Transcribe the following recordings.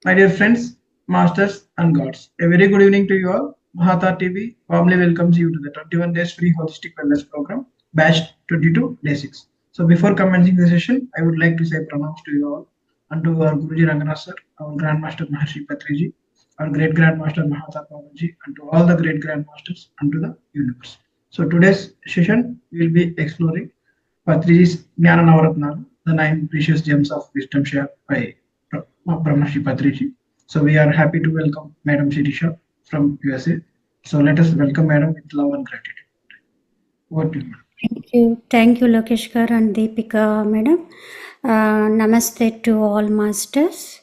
My dear friends, masters, and gods, a very good evening to you all. Mahavatar TV warmly welcomes you to the 21 days free holistic wellness program, batch 22 day 6. So, before commencing the session, I would like to say pranams to you all and to our Guruji Ranganath sir, our Grandmaster Maharshi Patriji, our great Grandmaster Mahavatar Babaji, and to all the great Grandmasters and to the universe. So, today's session we will be exploring Patriji's Jnana Navaratnalu, the 9 precious gems of wisdom shared by Brahmashi Patriji. So we are happy to welcome Madam Shirisha from USA. So let us welcome Madam with love and gratitude. Over to you. Thank you, Lokeshkar and Deepika, Madam. Namaste to all masters.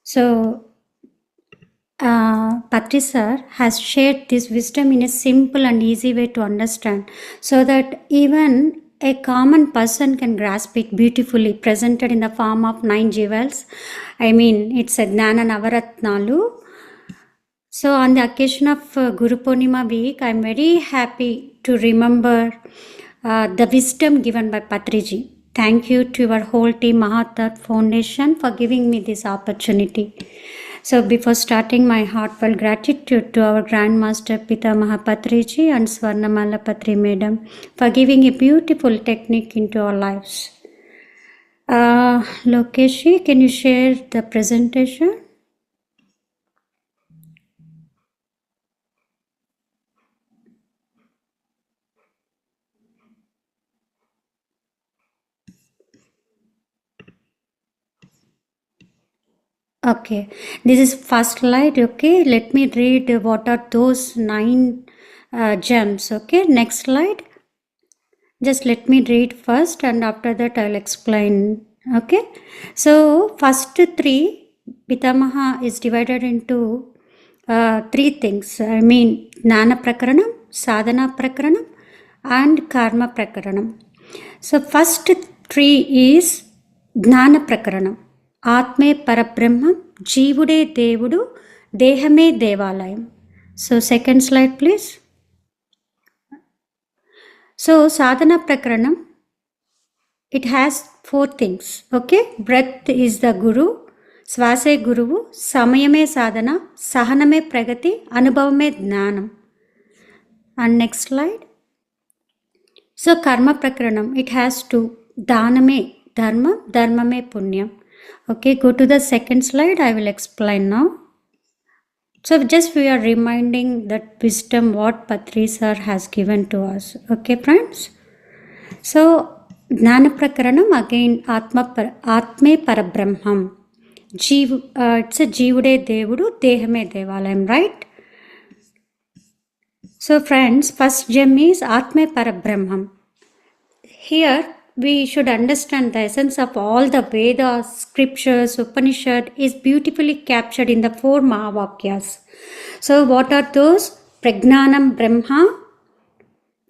So, Patri sir has shared this wisdom in a simple and easy way to understand, so that even a common person can grasp it beautifully, presented in the form of 9 jewels. I mean, it's a Jnana Navaratnalu. So, on the occasion of Guru Purnima week, I'm very happy to remember the wisdom given by Patriji. Thank you to our whole team, Mahavatar Foundation, for giving me this opportunity. So, before starting, my heartfelt gratitude to our Grandmaster Pitamaha Patriji and Swarnamala Patri Madam for giving a beautiful technique into our lives. Lokeshi, can you share the presentation? Okay, this is first slide. Okay, let me read what are those 9 gems. Okay, next slide. Just let me read first and after that I'll explain. Okay, so first 3 Pitamaha is divided into 3 things. I mean, Jnana Prakaranam, Sadhana Prakaranam and Karma Prakaranam. So first 3 is Jnana Prakaranam. Atme Parabrahmam, Jeevude Devudu, Dehame Devalayam. So second slide please. So Sadhana Prakaranam, it has 4 things. Okay, breath is the Guru, Swase Guru, Samayame Sadhana, Sahaname Pragati, Anubhavame Jnanam. And next slide. So Karma Prakaranam, it has 2, Dhaname Dharma, Dharmame Punyam. Okay, go to the second slide. I will explain now. So just we are reminding that wisdom what Patri sir has given to us. Okay, friends. So Jnana Prakaranam again Atme Parabrahmam. It's a Jeevude Devudu, Dehame Devalayam, right? So friends, first gem is Atme Parabrahmam. Here we should understand the essence of all the Vedas, scriptures, Upanishad is beautifully captured in the 4 Mahavakyas. So what are those? Pragnanam Brahma,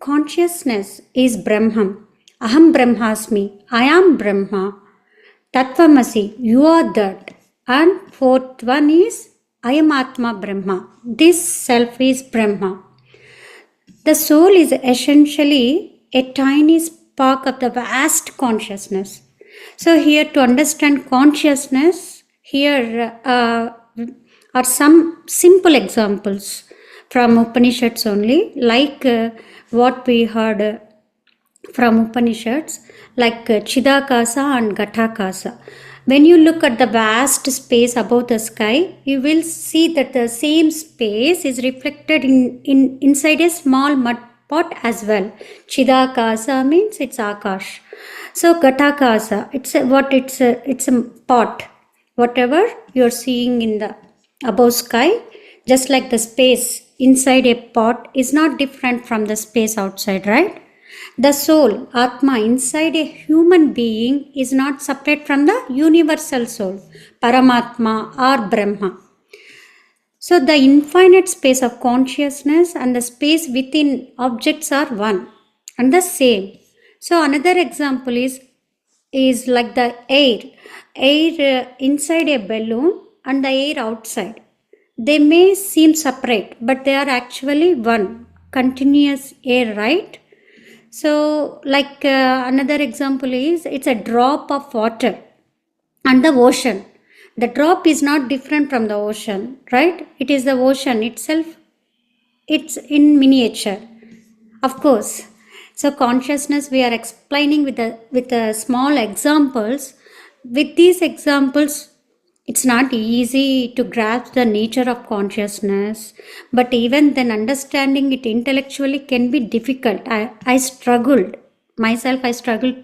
consciousness is Brahman. Aham Brahmasmi, I am Brahma. Tattvamasi, you are that. And 4th one is I am Atma Brahma. This self is Brahma. The soul is essentially a tiny spark of the vast consciousness. So here to understand consciousness, here are some simple examples from Upanishads only, like what we heard from Upanishads, like Chidakasa and Ghatakasa. When you look at the vast space above the sky, you will see that the same space is reflected inside a small mud pot as well. Chidakasa means it's Akash. So Ghatakasa, it's a pot. Whatever you're seeing in the above sky, just like the space inside a pot is not different from the space outside, right? The soul, Atma, inside a human being is not separate from the universal soul, Paramatma or Brahma. So the infinite space of consciousness and the space within objects are one and the same. So another example is like the air inside a balloon and the air outside. They may seem separate, but they are actually one continuous air, right? So like another example is it's a drop of water and the ocean. The drop is not different from the ocean, right? It is the ocean itself. It's in miniature, of course. So consciousness we are explaining with the small examples. With these examples, it's not easy to grasp the nature of consciousness, but even then understanding it intellectually can be difficult. I struggled myself. I struggled.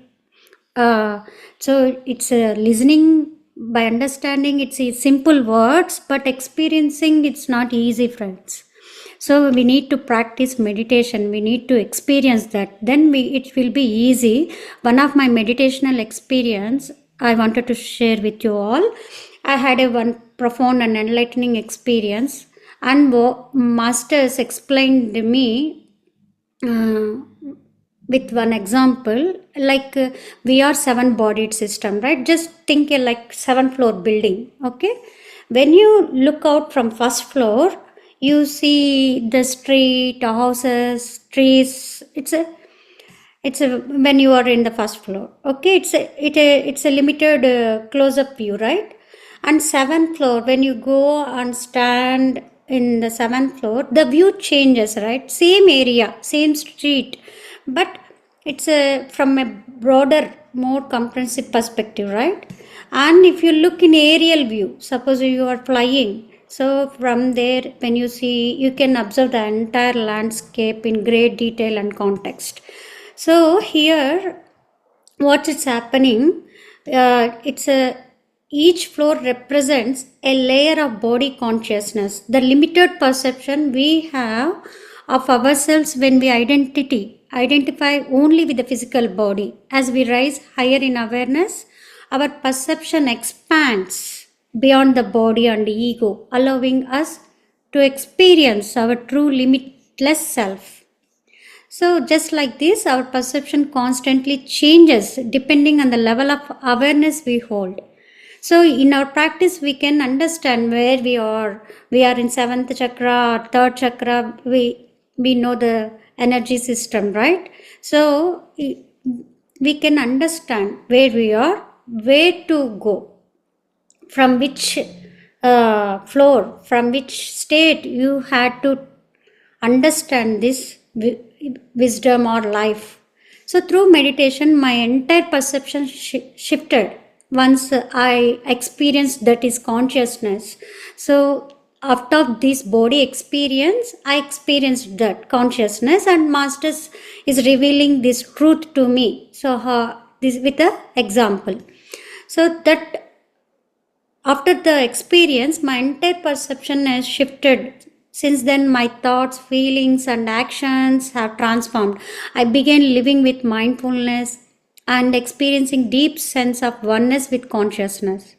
So it's listening by understanding. It's simple words, but experiencing it's not easy, friends. So we need to practice meditation. We need to experience that. Then it will be easy. One of my meditational experience I wanted to share with you all. I had one profound and enlightening experience, and masters explained to me with one example, like we are 7-bodied system, right? Just think like 7-floor building. Okay, when you look out from first floor, you see the street, houses, trees. It's a when you are in the first floor. Okay, it's a limited close-up view, right? And 7th floor, when you go and stand in the 7th floor, the view changes, right? Same area, same street, but it's from a broader, more comprehensive perspective, right? And if you look in aerial view, suppose you are flying, so from there, when you see, you can observe the entire landscape in great detail and context. So here, what is happening? Each floor represents a layer of body consciousness. The limited perception we have of ourselves when we identify only with the physical body. As we rise higher in awareness, our perception expands beyond the body and ego, allowing us to experience our true limitless self. So just like this, our perception constantly changes depending on the level of awareness we hold. So in our practice, we can understand where we are. We are in 7th chakra or 3rd chakra. We know the energy system, right? So we can understand where we are, where to go, from which floor, from which state you had to understand this wisdom or life. So through meditation, my entire perception shifted once I experienced that is consciousness. So after this body experience, I experienced that consciousness, and masters is revealing this truth to me. So this with an example. So that after the experience, my entire perception has shifted. Since then, my thoughts, feelings, and actions have transformed. I began living with mindfulness and experiencing deep sense of oneness with consciousness.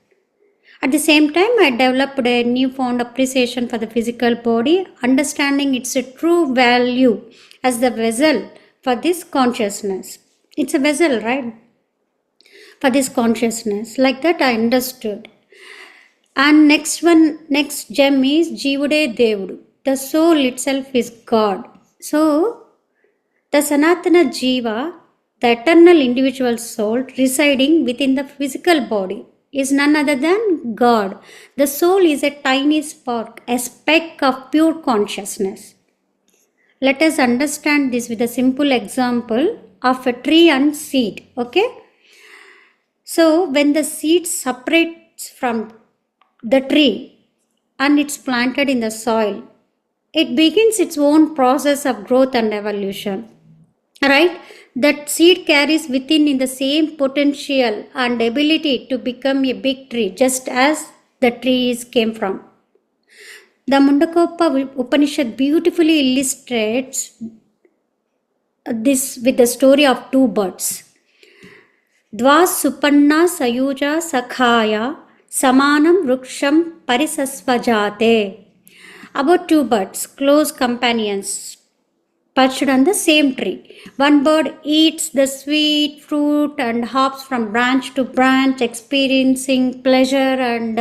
At the same time, I developed a newfound appreciation for the physical body, understanding its true value as the vessel for this consciousness. It's a vessel, right? For this consciousness. Like that, I understood. And next gem is Jivude Devudu. The soul itself is God. So, the Sanatana Jiva, the eternal individual soul residing within the physical body, is none other than God. The soul is a tiny spark, a speck of pure consciousness. Let us understand this with a simple example of a tree and seed. Okay? So, when the seed separates from the tree and it's planted in the soil, it begins its own process of growth and evolution, right? That seed carries within in the same potential and ability to become a big tree, just as the trees came from. The Mundakopa Upanishad beautifully illustrates this with the story of 2 birds. Dva supanna sayuja sakhaya samanam vruksham parisasvajate. About 2 birds, close companions, perched on the same tree. One bird eats the sweet fruit and hops from branch to branch, experiencing pleasure and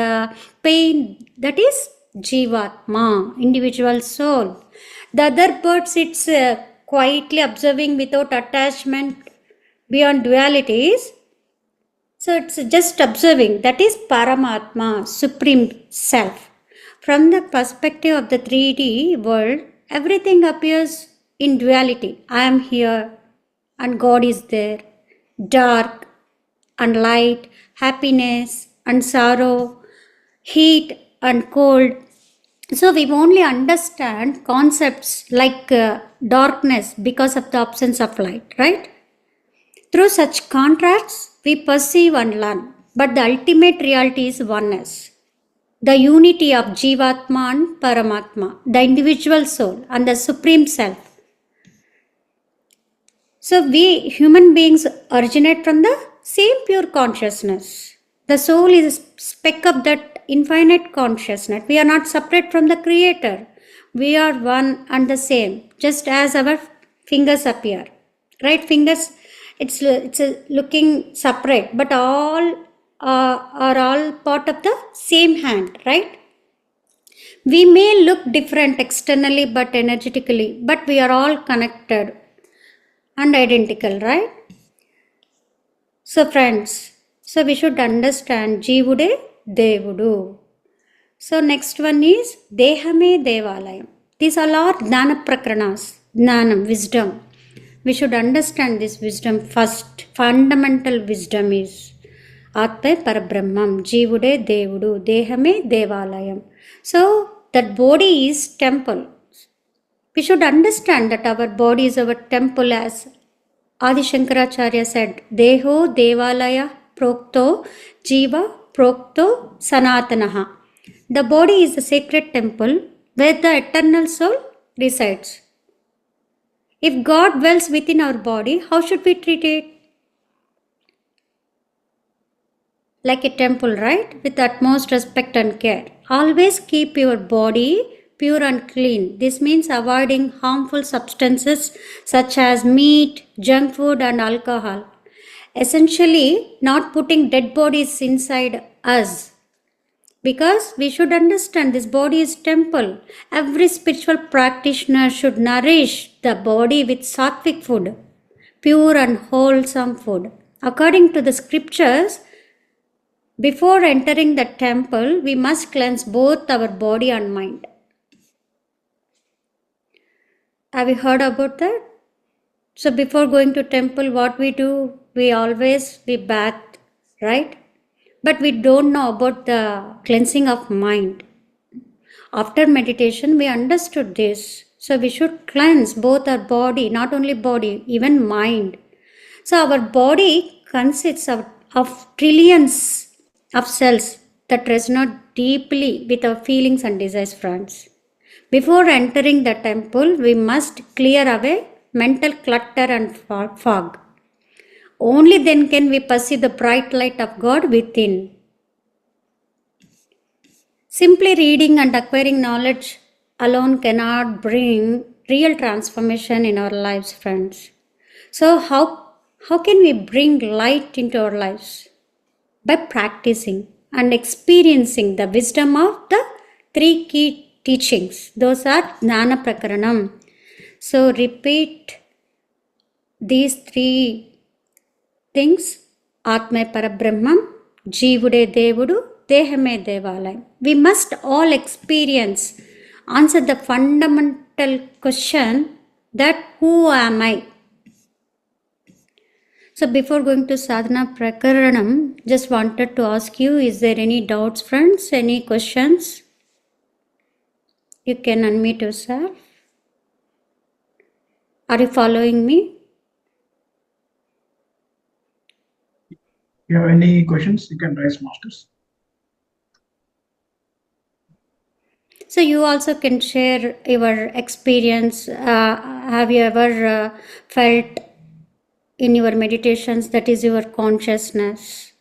pain. That is Jivatma, individual soul. The other bird sits quietly observing without attachment beyond dualities. So it's just observing. That is Paramatma, Supreme Self. From the perspective of the 3D world, everything appears in duality. I am here and God is there. Dark and light, happiness and sorrow, heat and cold. So we only understand concepts like darkness because of the absence of light, right? Through such contrasts, we perceive and learn, but the ultimate reality is oneness. The unity of Jivatma and Paramatma, the individual soul and the Supreme Self. So we human beings originate from the same pure consciousness. The soul is a speck of that infinite consciousness. We are not separate from the Creator. We are one and the same, just as our fingers appear. Right? Fingers, it's looking separate, but all are all part of the same hand, right? We may look different externally but energetically, but we are all connected and identical, right? So friends, so we should understand Jeevude Devudu. So next one is Dehame Devalayam. These all are Dhyana Prakranas, Dhanam, wisdom. We should understand this wisdom first. Fundamental wisdom is Atma Parabrahmam, Jeevude Devudu, Dehame Devalayam. So that body is temple. We should understand that our body is our temple, as Adi Shankaracharya said, Deho Devalaya Prokto Jiva Prokto Sanatanaha. The body is the sacred temple where the eternal soul resides. If God dwells within our body, how should we treat it? Like a temple, right? With utmost respect and care. Always keep your body pure and clean. This means avoiding harmful substances such as meat, junk food and alcohol. Essentially, not putting dead bodies inside us. Because we should understand this body is temple. Every spiritual practitioner should nourish the body with sattvic food, pure and wholesome food. According to the scriptures, before entering the temple, we must cleanse both our body and mind. Have you heard about that? So before going to temple, what we do? We bath, right? But we don't know about the cleansing of mind. After meditation, we understood this. So we should cleanse both our body, not only body, even mind. So our body consists of trillions of cells that resonate deeply with our feelings and desires, friends. Before entering the temple, we must clear away mental clutter and fog. Only then can we perceive the bright light of God within. Simply reading and acquiring knowledge alone cannot bring real transformation in our lives, friends. So how can we bring light into our lives? By practicing and experiencing the wisdom of the three key teachings. Those are Dhyana Prakaranam. So repeat these three things: Atma Parabrahmam, Jeevude Devudu, Dehame Devalayam. We must all answer the fundamental question that who am I? So before going to Sadhana Prakaranam, just wanted to ask you, is there any doubts, friends? Any questions? You can unmute yourself. Are you following me? If you have any questions, you can raise, masters. So you also can share your experience. Have you ever felt in your meditations that is your consciousness?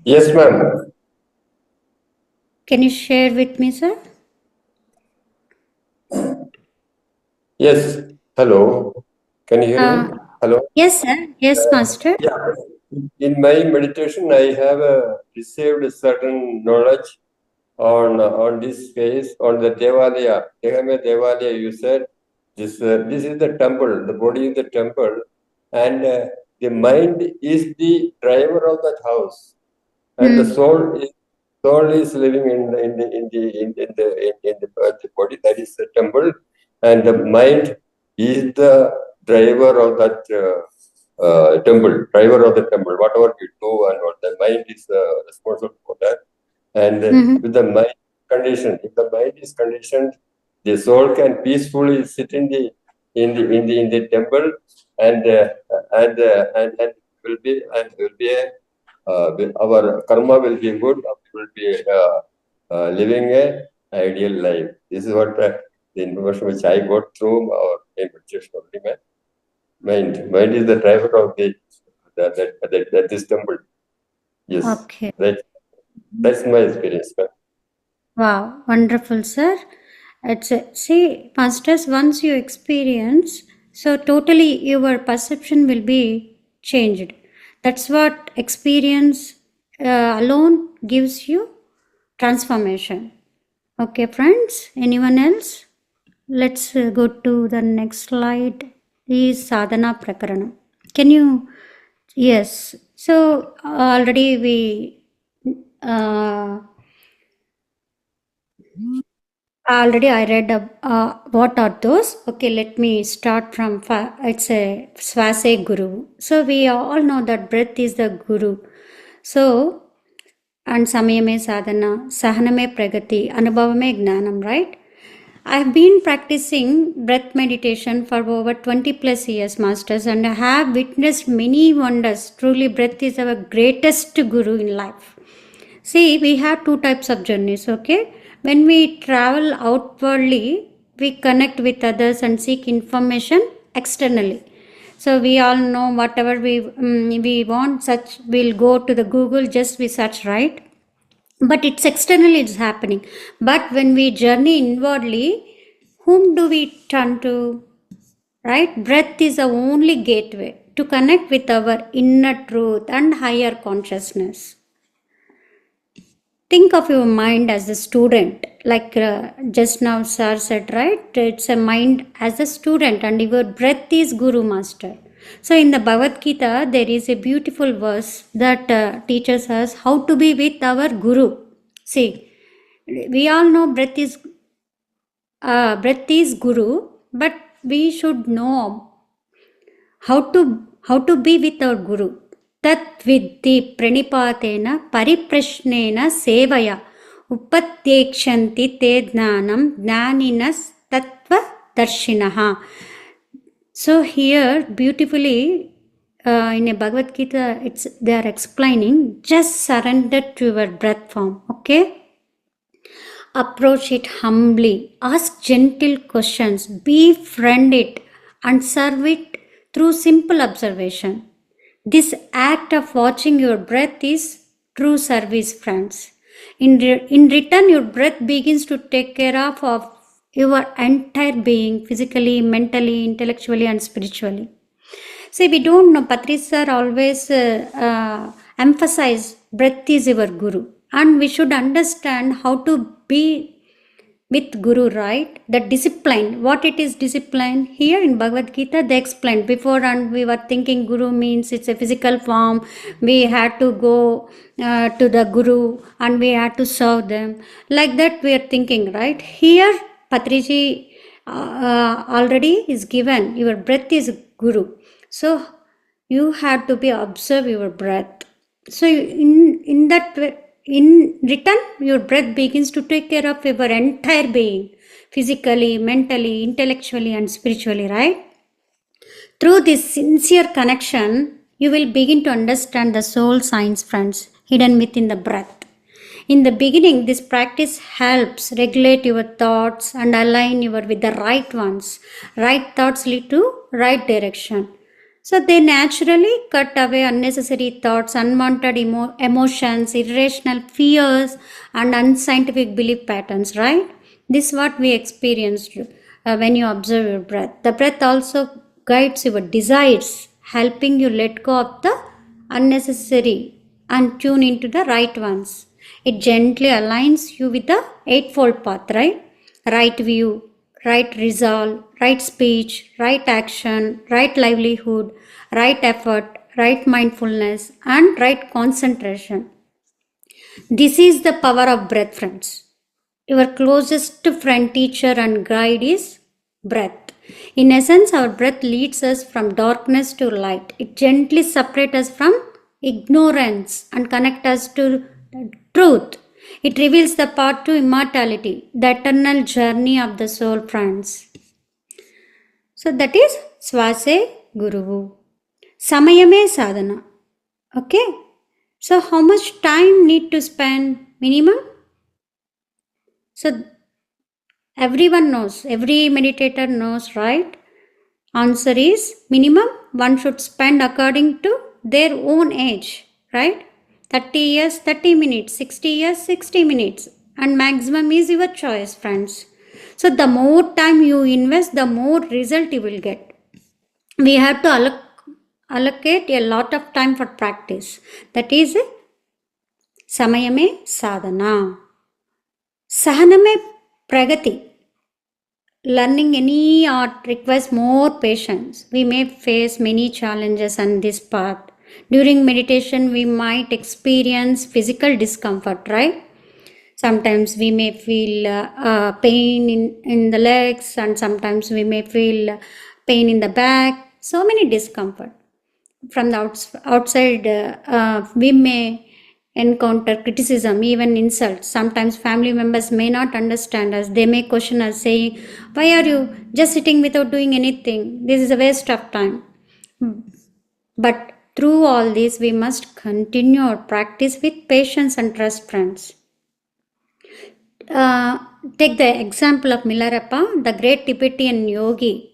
Yes, ma'am. Can you share with me, sir? Yes. Hello. Can you hear me? Hello. Yes, sir. Yes, master. In my meditation, I have received certain knowledge on this space, on the Devalaya, Ghee Homeo Devalaya. You said this is the temple. The body is the temple, and the mind is the driver of that house, and the soul is living in the body. That is the temple, and the mind is the driver of that temple. Driver of the temple. Whatever you do, and what the mind is responsible for that. And with the mind condition, if the mind is conditioned, the soul can peacefully sit in the temple, and will be our karma will be good. We will be living a ideal life. This is what the information which I got through our meditation of the mind. Mind is the driver of this temple. Yes. Okay. That's my experience. Wow, wonderful, sir. See, masters, once you experience, so totally your perception will be changed. That's what experience alone gives you transformation. Okay, friends, anyone else? Let's go to the next slide. Is sadhana prakaranam. Can you? Yes. So already we already I read what are those. Okay, let me start from it's a Swase Guru. So we all know that breath is the Guru. So and Samayame Sadhana, Sahaname Pragati, Anubhavame Gnanam, right? I've been practicing breath meditation for over 20 plus years, masters, and I have witnessed many wonders. Truly, breath is our greatest guru in life. See, we have two types of journeys, okay? When we travel outwardly, we connect with others and seek information externally. So we all know whatever we want, such we'll go to the Google, just we search, right? But it's externally it's happening. But when we journey inwardly, whom do we turn to? Right? Breath is the only gateway to connect with our inner truth and higher consciousness. Think of your mind as a student, like just now sir said, right? It's a mind as a student, and your breath is Guru Master. So in the Bhagavad Gita, there is a beautiful verse that teaches us how to be with our Guru. See, we all know breath is Guru, but we should know how to be with our Guru. Tat vidhi pranipatena pariprashnena sevaya upadekshanti te jnanam jnaninas tattva darshinaha. So here beautifully in a Bhagavad Gita, they are explaining, just surrender to your breath form, okay? Approach it humbly, ask gentle questions, befriend it, and serve it through simple observation. This act of watching your breath is true service, friends. In return, your breath begins to take care of your entire being, physically, mentally, intellectually, and spiritually. See, we don't know, Patri sir always emphasize breath is your Guru. And we should understand how to be with Guru, right? The discipline, what it is discipline. Here in Bhagavad Gita, they explained before, and we were thinking Guru means it's a physical form. We had to go to the Guru and we had to serve them. Like that we are thinking, right? Here, Patriji already is given, your breath is Guru. So you have to be observe your breath. So in that way, in return, your breath begins to take care of your entire being, physically, mentally, intellectually, and spiritually, right? Through this sincere connection, you will begin to understand the soul science, friends, hidden within the breath. In the beginning, this practice helps regulate your thoughts and align you with the right ones. Right thoughts lead to right direction. So they naturally cut away unnecessary thoughts, unwanted emotions, irrational fears, and unscientific belief patterns, right? This is what we experienced when you observe your breath. The breath also guides your desires, helping you let go of the unnecessary and tune into the right ones. It gently aligns you with the Eightfold Path, right? Right view, right resolve, right speech, right action, right livelihood, right effort, right mindfulness, and right concentration. This is the power of breath, friends. Your closest friend, teacher, and guide is breath. In essence, our breath leads us from darkness to light. It gently separates us from ignorance and connects us to truth. It reveals the path to immortality, the eternal journey of the soul, friends. So that is Swase Guruvu. Samayame Sadhana. Okay. So how much time need to spend minimum? So everyone knows, every meditator knows, right? Answer is minimum one should spend according to their own age, right? 30 years, 30 minutes, 60 years, 60 minutes, and maximum is your choice, friends. So the more time you invest, the more result you will get. We have to allocate a lot of time for practice. That is Samayame Sadhana. Sahaname Pragati. Learning any art requires more patience. We may face many challenges on this path. During meditation, we might experience physical discomfort, right? Sometimes we may feel pain in the legs, and sometimes we may feel pain in the back. So many discomfort. From the outside, we may encounter criticism, even insults. Sometimes family members may not understand us. They may question us, saying, "Why are you just sitting without doing anything? This is a waste of time." But through all this, we must continue our practice with patience and trust, friends. Take the example of Milarepa, the great Tibetan yogi.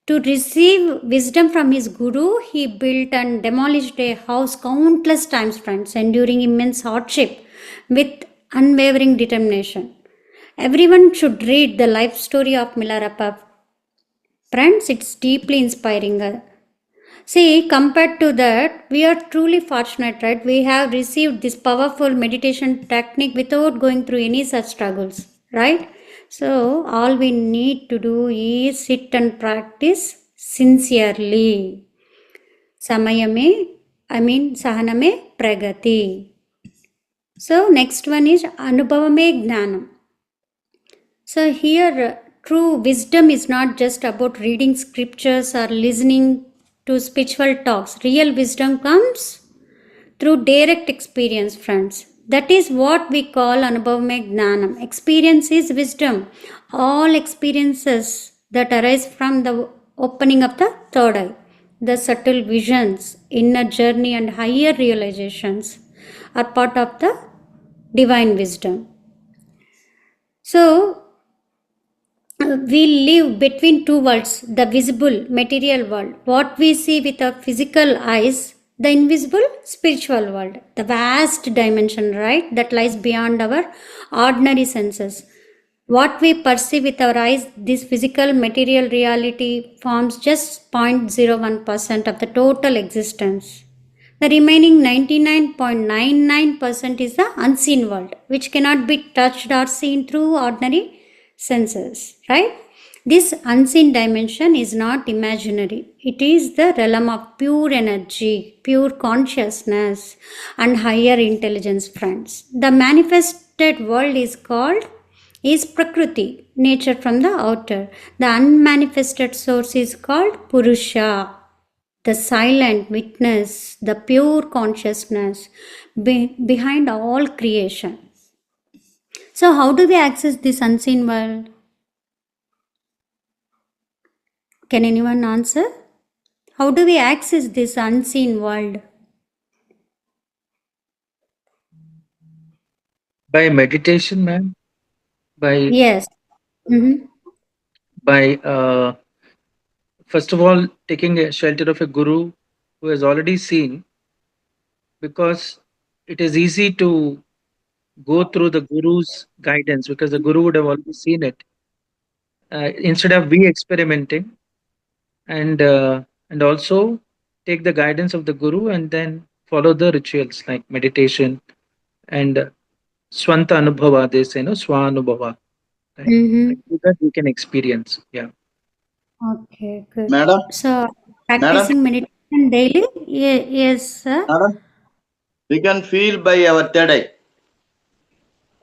To receive wisdom from his guru, he built and demolished a house countless times, friends, enduring immense hardship with unwavering determination. Everyone should read the life story of Milarepa. Friends, it's deeply inspiring. See, compared to that, we are truly fortunate, right? We have received this powerful meditation technique without going through any such struggles, right? So, all we need to do is sit and practice sincerely. Samayame, Sahaname Pragati. So, next one is Anubhavame Gnanam. So, here, true wisdom is not just about reading scriptures or listening to spiritual talks. Real wisdom comes through direct experience, friends. That is what we call Anubhavame Gnanam. Experience is wisdom. All experiences that arise from the opening of the third eye, the subtle visions, inner journey, and higher realizations are part of the divine wisdom. So, we live between two worlds, the visible material world, what we see with our physical eyes, the invisible spiritual world, the vast dimension, right, that lies beyond our ordinary senses. What we perceive with our eyes, this physical material reality forms just 0.01% of the total existence. The remaining 99.99% is the unseen world, which cannot be touched or seen through ordinary senses, right? This unseen dimension is not imaginary. It is the realm of pure energy, pure consciousness, and higher intelligence, friends. The manifested world is Prakriti, nature from the outer. The unmanifested source is called Purusha, the silent witness, the pure consciousness behind all creation. So, how do we access this unseen world? Can anyone answer? How do we access this unseen world? By meditation, ma'am. Yes. Mm-hmm. By first of all, taking a shelter of a guru who has already seen, because it is easy to go through the guru's guidance because the guru would have already seen it. Instead of we experimenting, and also take the guidance of the guru and then follow the rituals like meditation, and Swanta Anubhava, they say, no, Swanubhava. Right? Mm-hmm. That we can experience. Yeah. Okay, good. Madam, So, madam, practicing meditation daily? Yes, sir. madam, we can feel by our third eye.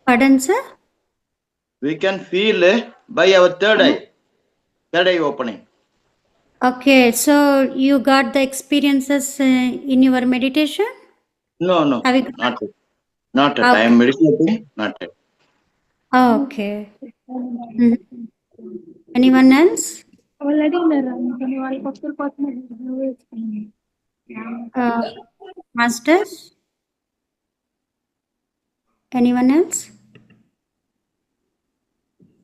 Pardon, sir? We can feel by our third eye opening. Okay, so you got the experiences in your meditation? No, Have you not yet. Not yet. I Okay. am meditating, not yet. Okay. Mhm. Anyone else? Masters? Anyone else?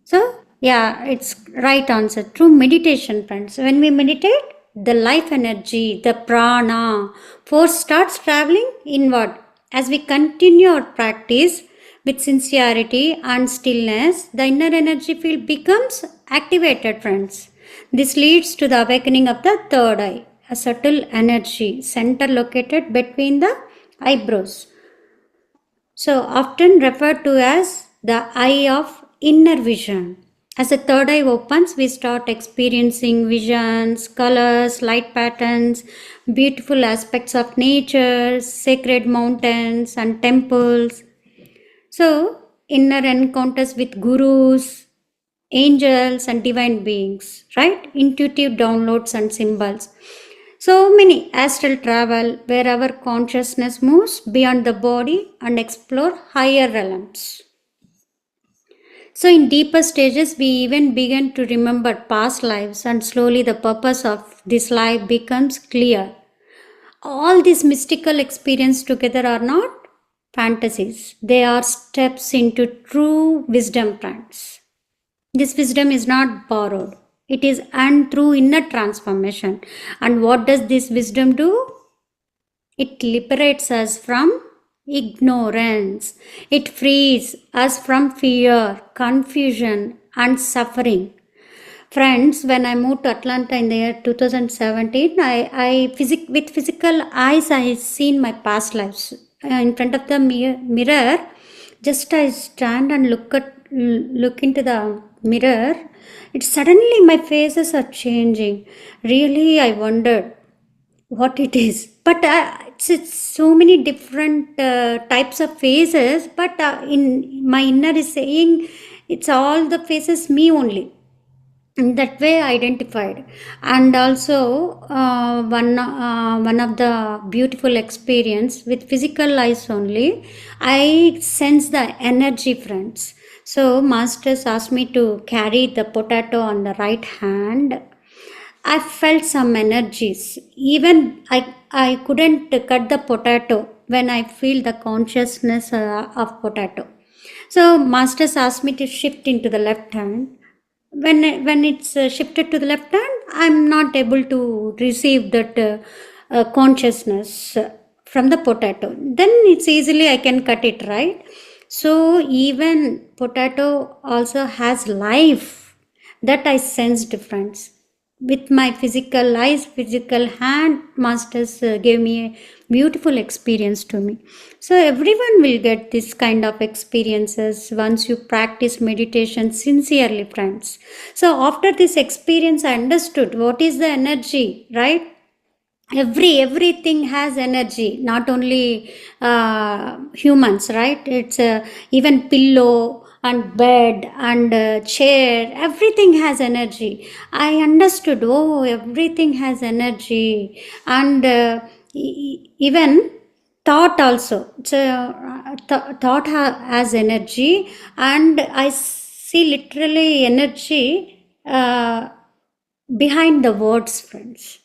So, yeah, it's right answer. Through meditation, friends. When we meditate, the life energy, the prana, force starts traveling inward. As we continue our practice with sincerity and stillness, the inner energy field becomes activated, friends. This leads to the awakening of the third eye, a subtle energy center located between the eyebrows. So, often referred to as the eye of inner vision. As the third eye opens, we start experiencing visions, colors, light patterns, beautiful aspects of nature, sacred mountains and temples. So, inner encounters with gurus, angels, and divine beings, right? Intuitive downloads and symbols. So many astral travel where our consciousness moves beyond the body and explore higher realms. So, in deeper stages, we even begin to remember past lives, and slowly the purpose of this life becomes clear. All these mystical experiences together are not fantasies, they are steps into true wisdom trance. This wisdom is not borrowed, it is earned through inner transformation. And what does this wisdom do? It liberates us from ignorance. It frees us from fear, confusion, and suffering. Friends, when I moved to Atlanta in the year 2017, with physical eyes, I seen my past lives. In front of the mirror, just I stand and look into the mirror, it suddenly my faces are changing. Really, I wondered what it is, but it's so many different types of faces, but in my inner is saying it's all the faces me only, in that way identified. And also one of the beautiful experience with physical eyes only, I sense the energy, friends. So masters asked me to carry the potato on the right hand. I felt some energies. Even I couldn't cut the potato when I feel the consciousness of potato. So masters asked me to shift into the left hand. When it's shifted to the left hand, I'm not able to receive that consciousness from the potato. Then it's easily I can cut it, right? So even potato also has life, that I sense difference with my physical eyes, physical hand. Masters gave me a beautiful experience to me. So everyone will get this kind of experiences once you practice meditation sincerely, friends. So after this experience, I understood what is the energy, right? Everything has energy, not only humans, right? It's even pillow and bed and chair, everything has energy. I understood, oh, everything has energy. And even thought also, so thought has energy. And I see literally energy behind the words, friends.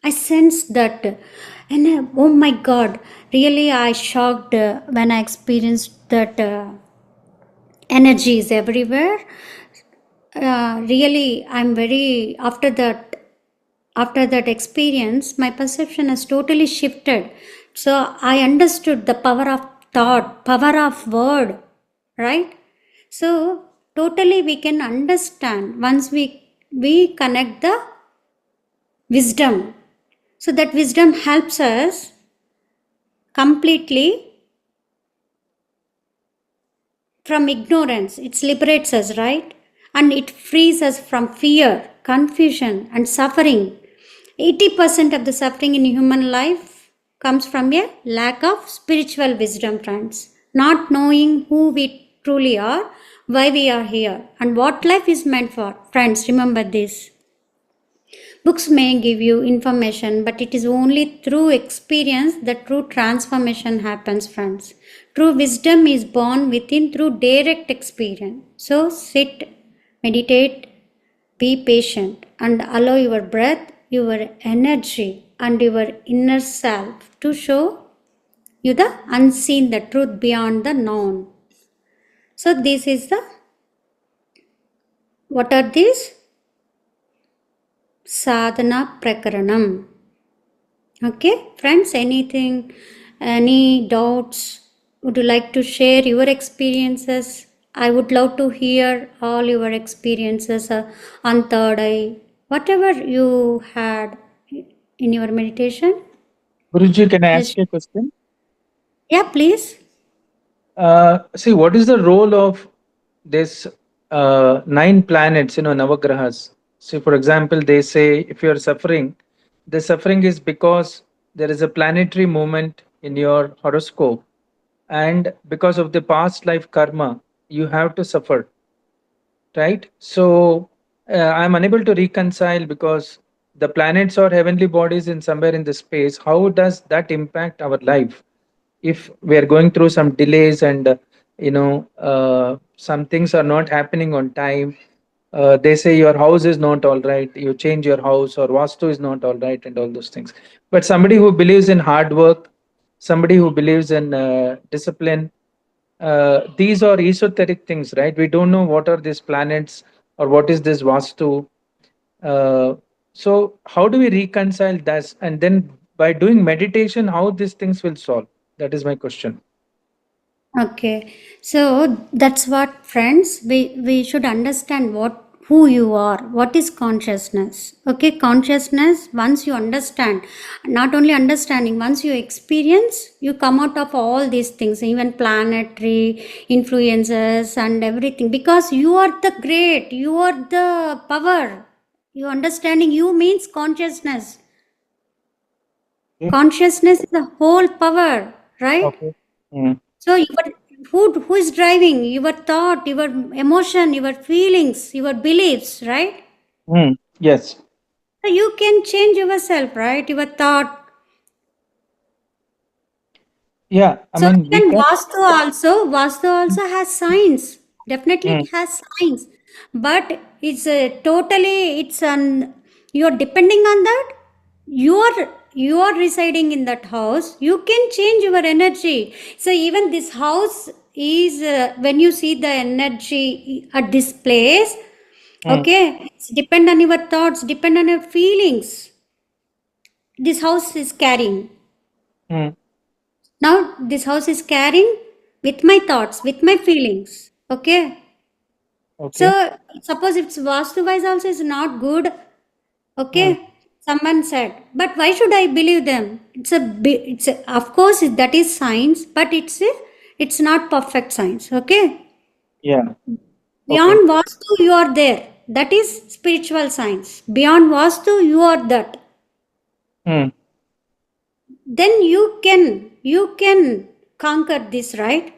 I sensed that, and oh my God, really I shocked when I experienced that energy is everywhere. Really, I'm very after that experience, my perception has totally shifted. So I understood the power of thought, power of word, right? So totally we can understand once we connect the wisdom. So that wisdom helps us completely from ignorance. It liberates us, right? And it frees us from fear, confusion, and suffering. 80% of the suffering in human life comes from a lack of spiritual wisdom, friends. Not knowing who we truly are, why we are here, and what life is meant for. Friends, remember this. Books may give you information, but it is only through experience that true transformation happens, friends. True wisdom is born within through direct experience. So sit, meditate, be patient, and allow your breath, your energy, and your inner self to show you the unseen, the truth beyond the known. So this is the, what are these? Sadhana Prakaranam. Okay, friends, any doubts? Would you like to share your experiences? I would love to hear all your experiences on third eye, whatever you had in your meditation. Guruji, can I ask Just, you a question? yeah, please. See, what is the role of this 9 planets, Navagrahas? See, for example, they say if you are suffering, the suffering is because there is a planetary movement in your horoscope, and because of the past life karma, you have to suffer, right? So I'm unable to reconcile because the planets or heavenly bodies in somewhere in the space. How does that impact our life? If we are going through some delays and some things are not happening on time, they say your house is not all right, you change your house, or vastu is not all right, and all those things. But somebody who believes in hard work, somebody who believes in discipline, these are esoteric things, right? We don't know what are these planets or what is this vastu. So how do we reconcile that, and then by doing meditation, how these things will solve? That is my question. Okay, so that's what, friends, we should understand who you are, what is consciousness. Okay, consciousness, once you understand, not only understanding, once you experience, you come out of all these things, even planetary influences and everything, because you are the great, you are the power. You understanding, you means consciousness. Okay. Consciousness is the whole power, right? Okay. Mm. So who is driving your thought, your emotion, your feelings, your beliefs, right? Mm. Yes. So you can change yourself, right? Your thought. Yeah. I So mean, we even can. Vastu also has science. Definitely Mm. it has science, but it's totally you're depending on that. You are residing in that house. You can change your energy. So even this house is when you see the energy at this place. Mm. Okay, it's depend on your thoughts, depend on your feelings. This house is carrying. Mm. Now, this house is carrying with my thoughts, with my feelings. Okay. Okay. So, suppose if Vastu wise also is not good. Mm. Okay. Someone said, but why should I believe them? Of course, that is science, but it's not perfect science. Okay. Yeah. Okay. Beyond Vastu, you are there. That is spiritual science. Beyond Vastu, you are that. Mm. Then you can conquer this, right?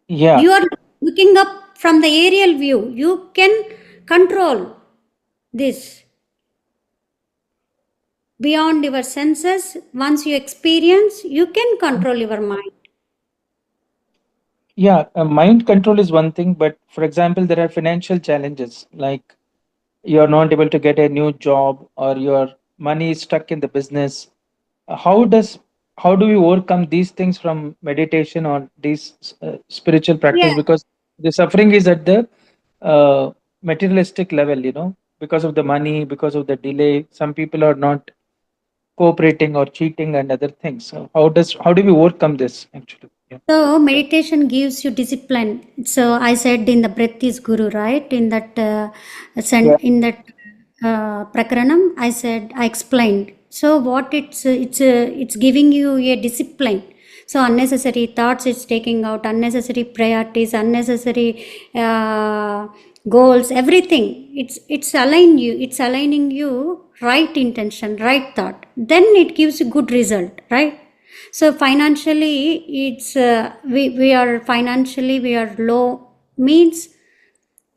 Yeah. You are looking up from the aerial view. You can control this beyond your senses. Once you experience, you can control your mind. Yeah. Mind control is one thing, but for example, there are financial challenges like you're not able to get a new job or your money is stuck in the business. How does how do we overcome these things from meditation or these spiritual practice? Yeah. Because the suffering is at the materialistic level, because of the money, because of the delay. Some people are not cooperating or cheating and other things. So how do we overcome this actually? Yeah. So meditation gives you discipline. So I said in the breath is guru, right? In that Yeah. prakaranam, I explained. So what it's giving you a discipline. So unnecessary thoughts it's taking out, unnecessary priorities, unnecessary goals, everything. It's aligning you right intention, right thought. Then it gives a good result, right? So financially, it's we are financially we are low means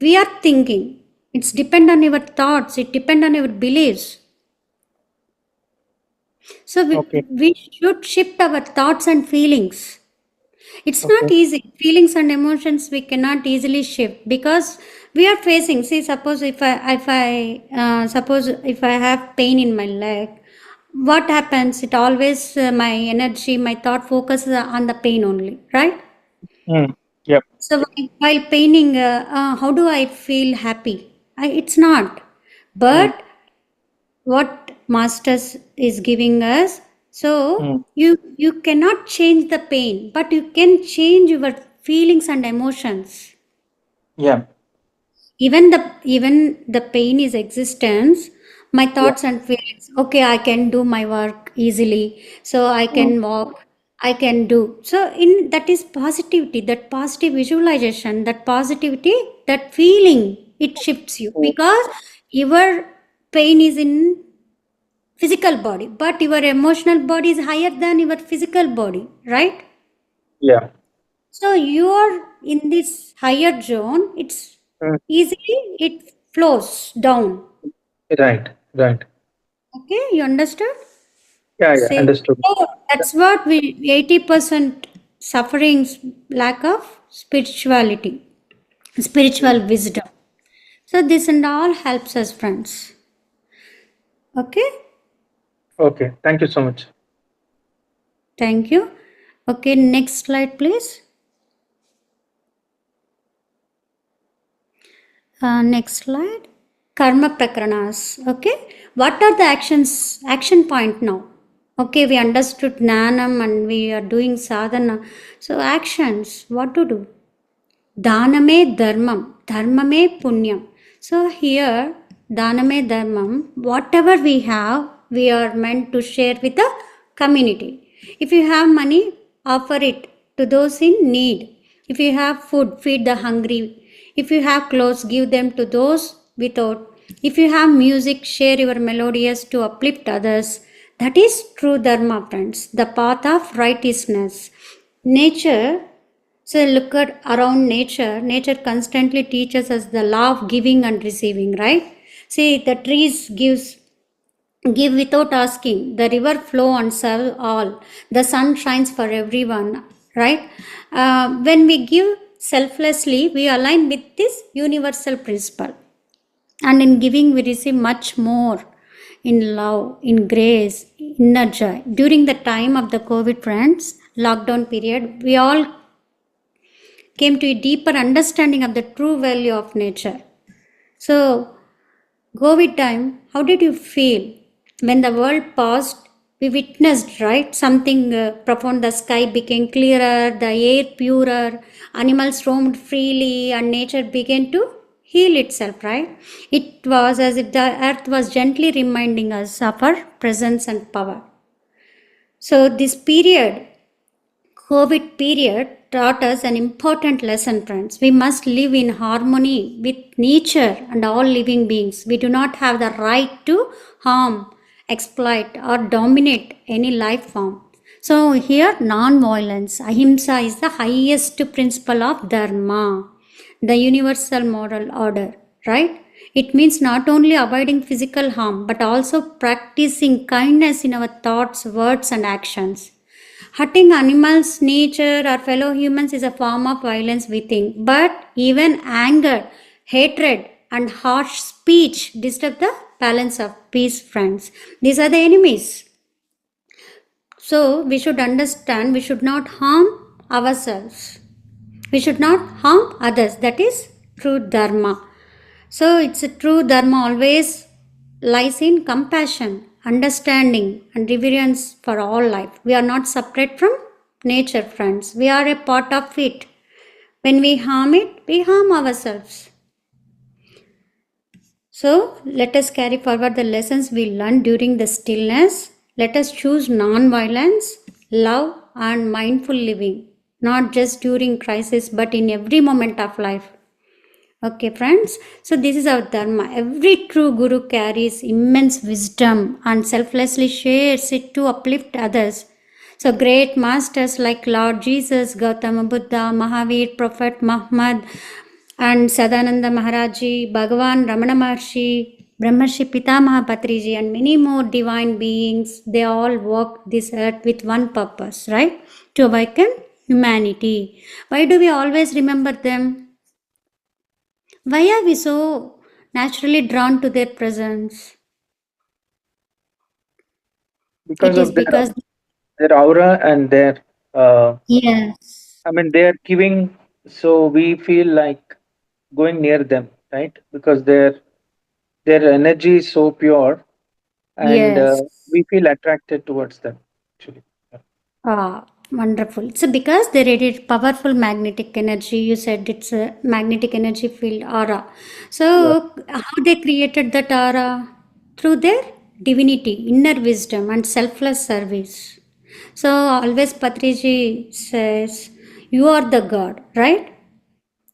we are thinking. It's depend on your thoughts. It depend on your beliefs. So Okay. we should shift our thoughts and feelings. It's not Okay. easy. Feelings and emotions we cannot easily shift because we are facing. See, suppose if I have pain in my leg, what happens? It always my energy, my thought focuses on the pain only, right? Mm. Yep. So while painting, how do I feel happy? It's not. Mm. But what masters is giving us, so Mm. you cannot change the pain, but you can change your feelings and emotions. Yeah. Even the pain is existence, my Yeah. thoughts and feelings, okay, I can do my work easily, so I Mm. can walk, I can do. So in that is positivity, that positive visualization, that positivity, that feeling, it shifts you Mm. because your pain is in physical body, but your emotional body is higher than your physical body, right? Yeah. So you are in this higher zone, it's Mm. easily it flows down. Right. Right. Okay, you understood? Yeah. Yeah. Say, Understood. so that's what we 80% sufferings, lack of spirituality, spiritual wisdom. So this and all helps us, friends. Okay, Okay. Thank you so much. thank you. Okay, next slide, please. Next slide. Karma prakranas. Okay. What are the actions? Action point now. Okay, we understood Jnanam and we are doing sadhana. So actions, what to do? Dhaname dharmam. Dharmame punyam. So here, dhaname dharmam, whatever we have, we are meant to share with the community. If you have money, offer it to those in need. If you have food, feed the hungry. If you have clothes, give them to those without. If you have music, share your melodious to uplift others. That is true dharma, friends, the path of righteousness. Nature, so look at around nature. Nature constantly teaches us the law of giving and receiving, right? See, the trees give without asking. The river flow and serve all. The sun shines for everyone, right? When we give selflessly, we align with this universal principle. And in giving, we receive much more in love, in grace, inner joy. During the time of the COVID, friends, lockdown period, we all came to a deeper understanding of the true value of nature. So, COVID time, how did you feel? When the world paused, we witnessed, right? Something profound. The sky became clearer, the air purer, animals roamed freely, and nature began to heal itself, right? It was as if the earth was gently reminding us of our presence and power. So, this period COVID period taught us an important lesson, friends. We must live in harmony with nature and all living beings. We do not have the right to harm, exploit, or dominate any life form. So, here, non violence, ahimsa, is the highest principle of Dharma, the universal moral order, right? It means not only avoiding physical harm but also practicing kindness in our thoughts, words, and actions. Hurting animals, nature, or fellow humans is a form of violence, we think. But even anger, hatred, and harsh speech disturb the balance of peace, friends. These are the enemies. So we should understand we should not harm ourselves. We should not harm others. That is true dharma. So it's a true dharma always lies in compassion, understanding, and reverence for all life. We are not separate from nature, friends. We are a part of it. When we harm it, we harm ourselves. So let us carry forward the lessons we learned during the stillness. Let us choose non-violence, love, and mindful living, not just during crisis, but in every moment of life. Okay, friends. So this is our dharma. Every true guru carries immense wisdom and selflessly shares it to uplift others. So great masters like Lord Jesus, Gautama Buddha, Mahavir, Prophet Muhammad, and Sadananda Maharaji, Bhagavan Ramana Maharshi, Brahmarshi Pitamaha Patriji, and many more divine beings, they all walk this earth with one purpose, right? To awaken humanity. Why do we always remember them? Why are we so naturally drawn to their presence? Because It is of because, their aura and their, yes, I mean, they are giving, so we feel like going near them, right? Because their energy is so pure, and yes. we feel attracted towards them. Actually, Wonderful. So because they radiate powerful magnetic energy, you said it's a magnetic energy field aura. yeah, So how they created that aura? Through their divinity, inner wisdom and selfless service. So always Patriji says, you are the God, right?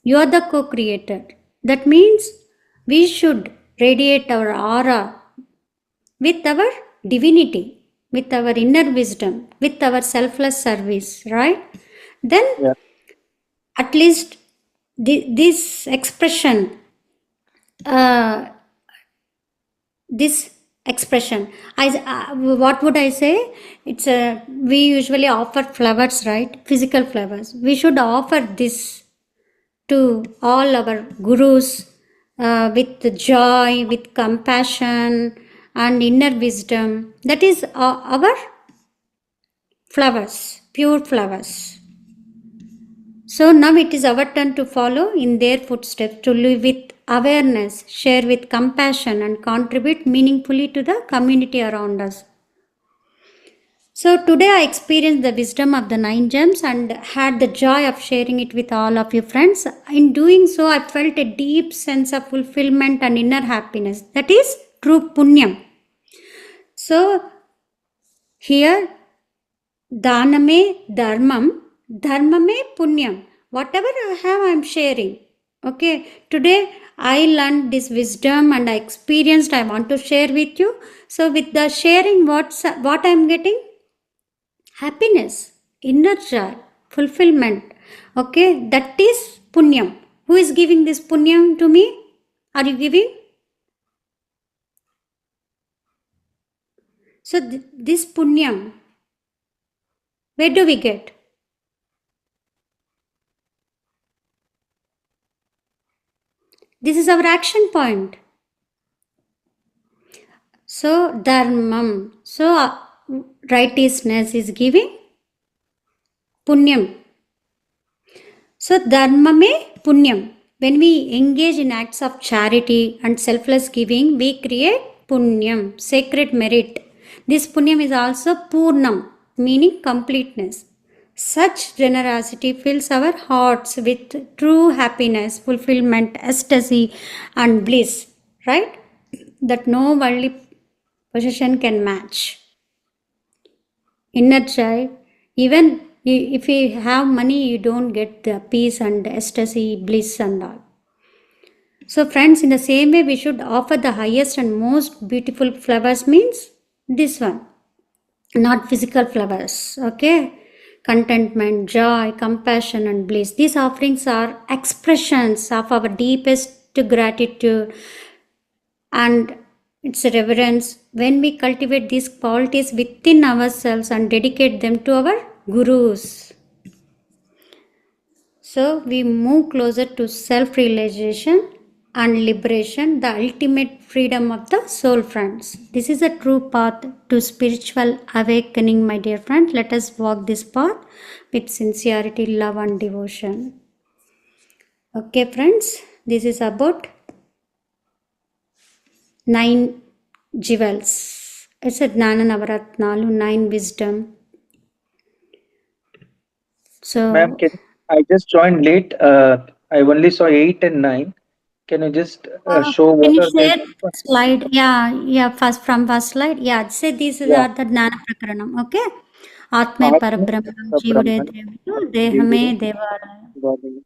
You are the co-creator. That means we should radiate our aura with our divinity, with our inner wisdom, with our selfless service, right? Then yeah, at least this expression, uh, this expression, what would I say? It's a, we usually offer flowers, right? Physical flowers. We should offer this to all our gurus with joy, with compassion, and inner wisdom. That is our flowers, pure flowers. So now it is our turn to follow in their footsteps, to live with awareness, share with compassion, and contribute meaningfully to the community around us. So today I experienced the wisdom of the 9 gems and had the joy of sharing it with all of you friends. In doing so, I felt a deep sense of fulfillment and inner happiness. That is true punyam. So here, Dhaname dharmam, dharmame punyam. Whatever I have, I am sharing. Okay, today I learned this wisdom and I experienced, I want to share with you. So with the sharing, what I am getting? Happiness, inner joy, fulfillment. Okay, that is punyam. Who is giving this punyam to me? Are you giving? So this punyam, where do we get? This is our action point. So dharmam. So righteousness is giving punyam. So dharmame punyam. When we engage in acts of charity and selfless giving, we create punyam, sacred merit. This punyam is also purnam, meaning completeness. Such generosity fills our hearts with true happiness, fulfillment, ecstasy, and bliss, right? That no worldly possession can match. Inner joy, even if you have money, you don't get the peace and ecstasy, bliss, and all. So, friends, in the same way, we should offer the highest and most beautiful flowers, means this one, not physical flowers, okay? Contentment, joy, compassion, and bliss. These offerings are expressions of our deepest gratitude and its reverence. When we cultivate these qualities within ourselves and dedicate them to our gurus, so we move closer to self-realization and liberation, the ultimate freedom of the soul, friends. This is a true path to spiritual awakening, my dear friends. Let us walk this path with sincerity, love, and devotion. Okay, friends, this is about 9 jewels. It's a Dhyana Navaratnalu, 9 wisdom. So, ma'am, I just joined late. I only saw 8 and 9. Can you just show can what you are they? share slide? Yeah, first from first slide. Yeah, say these Yeah. are the Dhyana Prakaranam. Okay. ఆత్మే పరబ్రహ్మం జీవుడే దేవుడు దేహమే దేవాలయం.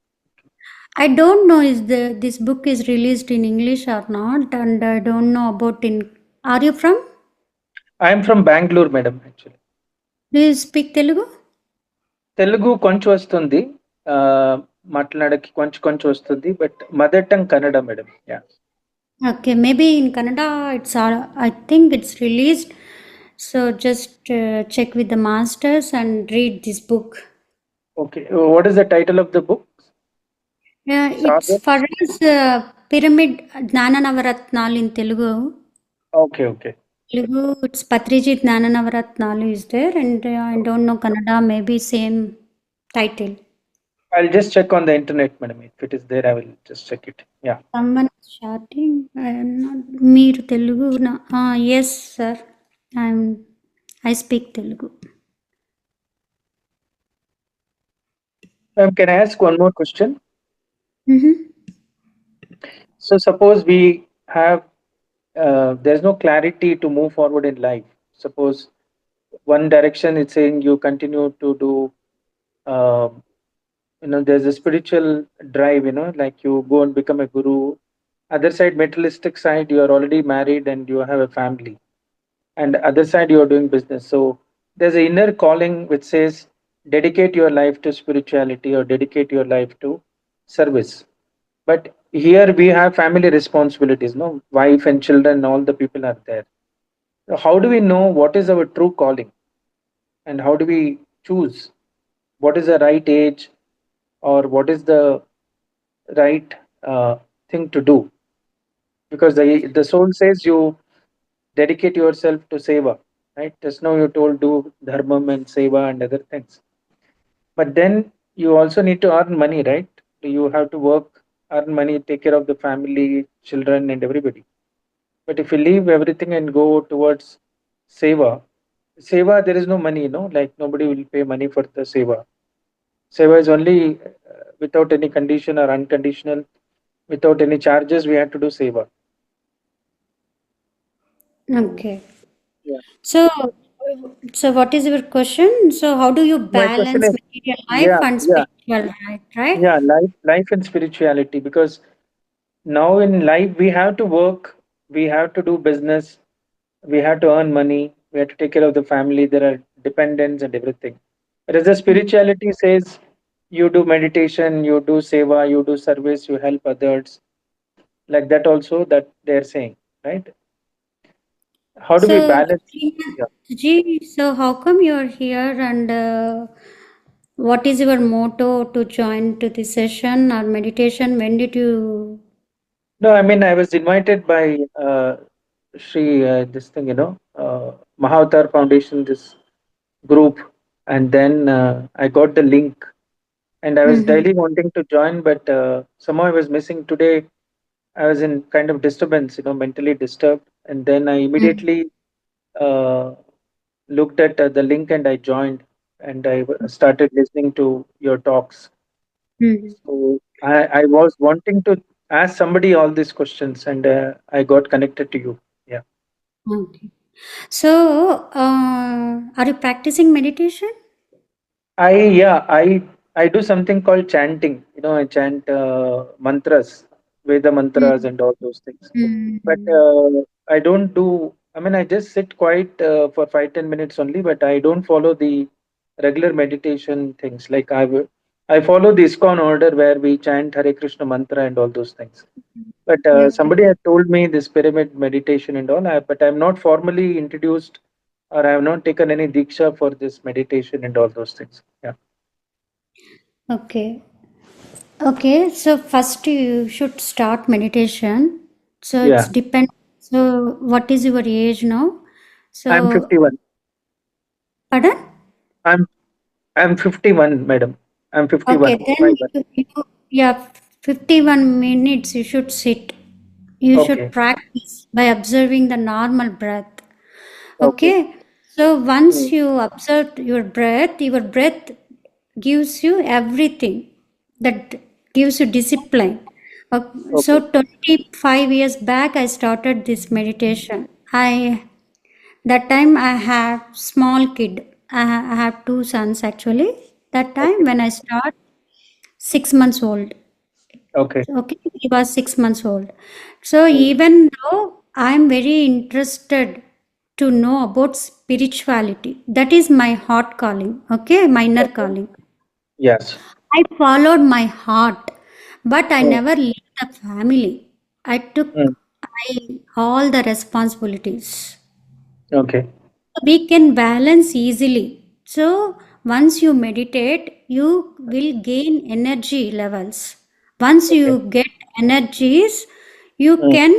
I don't know is this book is released in English or not, and I don't know about in. Are you from? I am from Bangalore, madam. Actually, Do you speak Telugu? Telugu కొంచెం వస్తుంది, మాట్లాడకి కొంచెం వస్తుంది, but mother tongue Kannada, madam. Yeah. Okay, maybe in Kannada it's I think it's released. So just check with the masters and read this book. Okay, what is the title of the book? Yeah, it's for us Pyramid Dhyana Navaratnalu in Telugu. Okay. Telugu, it's Patriji Dhyana Navaratnalu is there, and I don't know Kannada, maybe same title. I'll just check on the internet, madam. If it is there, I will just check it. Yeah. Someone is shouting. Meer Telugu na? Yes, sir. I speak Telugu. Ma'am, can I ask one more question? Mm-hmm. So suppose we have, there's no clarity to move forward in life. Suppose one direction it's saying you continue to do, there's a spiritual drive, like you go and become a guru. Other side, materialistic side, you are already married and you have a family. And other side, you are doing business. So there's an inner calling which says dedicate your life to spirituality or dedicate your life to service. But here we have family responsibilities, no, wife and children, all the people are there. So how do we know what is our true calling, and how do we choose what is the right age or what is the right thing to do? Because the soul says you dedicate yourself to seva, right? Just now you told do dharmam and seva and other things, but then you also need to earn money, right? You have to work, earn money, take care of the family, children and everybody. But if you leave everything and go towards seva, there is no money, like nobody will pay money for the seva. Seva is only without any condition or unconditional, without any charges, we have to do seva. Okay. Yeah. So what is your question? So how do you My question balance is, material life and spiritual life, right? yeah, life and spirituality, because now in life we have to work, we have to do business, we have to earn money, we have to take care of the family, there are dependents and everything. Whereas the spirituality says you do meditation, you do seva, you do service, you help others, like that also, that they're saying, right? How do we balance? Yeah. So how come you're here, and what is your motto to join to this session or meditation? When did you? No, I mean, I was invited by Shri, this thing, Mahavatar Foundation, this group, and then I got the link, and I was daily wanting to join, but somehow I was missing. Today I was in kind of disturbance, mentally disturbed, and then I immediately looked at the link and I joined, and I started listening to your talks. So I was wanting to ask somebody all these questions, and I got connected to you. Yeah. Okay. So are you practicing meditation? I do something called chanting. I chant mantras, Veda mantras, and all those things. But I don't do. I mean, I just sit quiet for 5-10 minutes only. But I don't follow the regular meditation things. Like I follow the ISKCON order where we chant Hare Krishna mantra and all those things. But somebody had told me this pyramid meditation and all. But I'm not formally introduced, or I have not taken any diksha for this meditation and all those things. Yeah. Okay, so first you should start meditation. So Yeah. it's depend. So what is your age now? So I'm 51. Pardon? I'm 51, madam. I'm 51. Okay, then you 51 minutes you should sit. You should practice by observing the normal breath. Okay. So once you observe your breath gives you everything, that gives you discipline. So 25 years back I started this meditation. That time I had small kid. I have two sons actually. That time when I start, 6 months old. Okay. Okay, he was 6 months old. So even though I'm very interested to know about spirituality, that is my heart calling. Okay, my inner calling. Yes. I followed my heart, but I Mm. never left the family. I took Mm. all the responsibilities. Okay. We can balance easily. So once you meditate, you will gain energy levels. Once Okay. you get energies, you Mm. can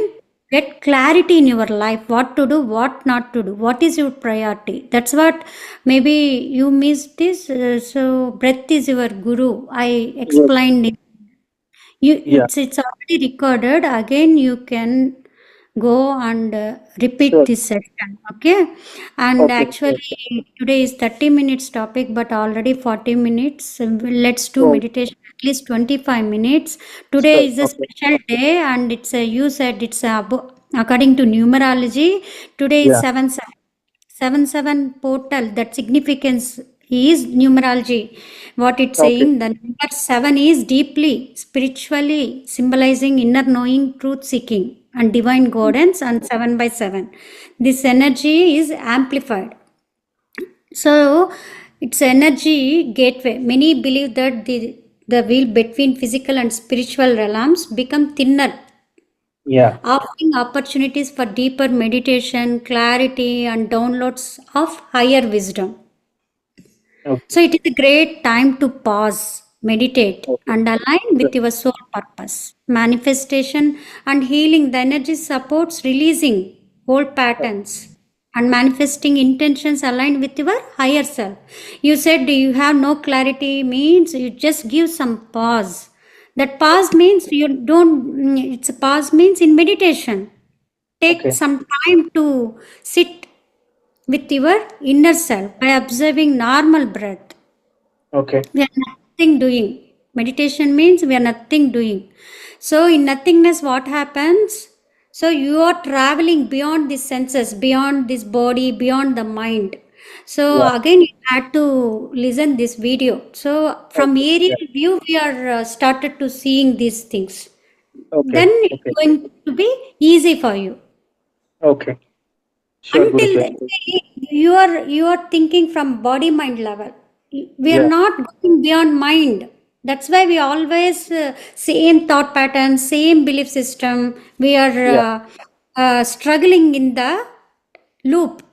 get clarity in your life, what to do, what not to do, what is your priority. That's what maybe you missed this. So breath is your guru. I Yes. explained it. Yeah. It's already recorded. Again, you can go and repeat Sure. this session. Okay. And Okay. Sure. actually, today is 30 minutes topic, but already 40 minutes. So let's do Oh, meditation at least 25 minutes. Today sure. is a Okay. special day, and it's a, you said it's a, according to numerology. Today is Yeah. 7 portal. That significance is numerology. What it's Okay. saying, the number 7 is deeply spiritually symbolizing inner knowing, truth seeking, and divine guidance. And 7 by 7, this energy is amplified. So it's energy gateway. Many believe that the veil between physical and spiritual realms become thinner, Yeah. offering opportunities for deeper meditation, clarity, and downloads of higher wisdom. Okay. So it is a great time to pause, meditate, Okay. and align Sure. with your soul purpose. Manifestation and healing, the energy supports releasing old patterns and manifesting intentions aligned with your higher self. You said you have no clarity, means you just give some pause. That pause means you don't, it's a pause means in meditation. Take Okay. some time to sit with your inner self by observing normal breath. Okay. We are nothing doing. Meditation means we are nothing doing. So in nothingness, what happens? So you are traveling beyond the senses, beyond this body, beyond the mind. So Yeah. again, you had to listen this video. So from Okay. Yeah. aerial view, we are started to seeing these things. Okay. Then it's Okay. going to be easy for you. Okay. Sure, Until Guruji. then, you are thinking from body mind level. We are Yeah. not going beyond mind. That's why we always same thought pattern, same belief system. We are Yeah. struggling in the loop.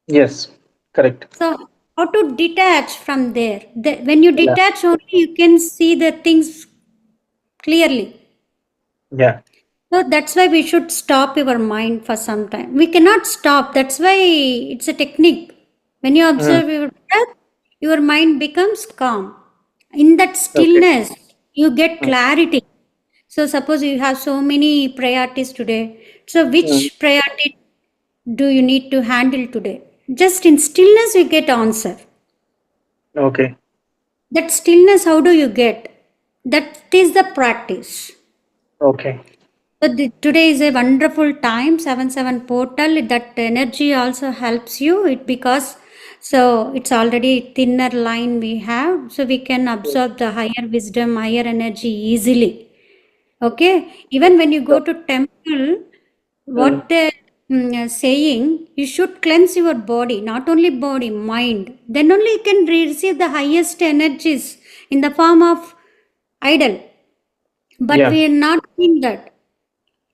Yes. Correct. So how to detach from there? When you Yeah. detach only, you can see the things clearly. Yeah. So that's why we should stop your mind for some time. We cannot stop. That's why it's a technique. When you Mm. observe your breath, your mind becomes calm. In that Okay. stillness, you get Mm. clarity. So suppose you have so many priorities today. So Mm. which priority do you need to handle today? Just in stillness, you get answer. Okay. That stillness, how do you get? That is the practice. Okay. So today is a wonderful time, 7 portal. That energy also helps you. It because so it's already thinner line we have, so we can Mm. absorb the higher wisdom, higher energy easily. Okay, even when you go Sure. to temple, Mm. what they saying, you should cleanse your body, not only body, mind. Then only you can receive the highest energies in the form of idol. But Yeah. we are not doing that.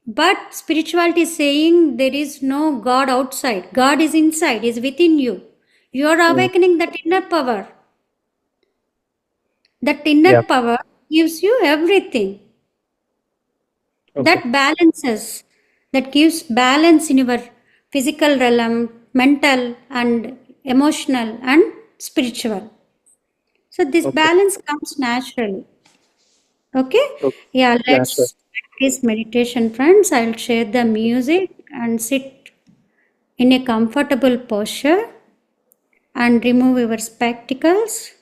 But spirituality is saying there is no God outside. God is inside, is within you. You are Mm. awakening that inner power. That Yeah. inner power gives you everything. Okay. That balances, that gives balance in your physical realm, mental and emotional and spiritual. So this Okay. balance comes naturally. Okay? Okay. Yeah, Yeah. Sure. let's practice meditation, friends. I'll share the music and sit in a comfortable posture and remove your spectacles.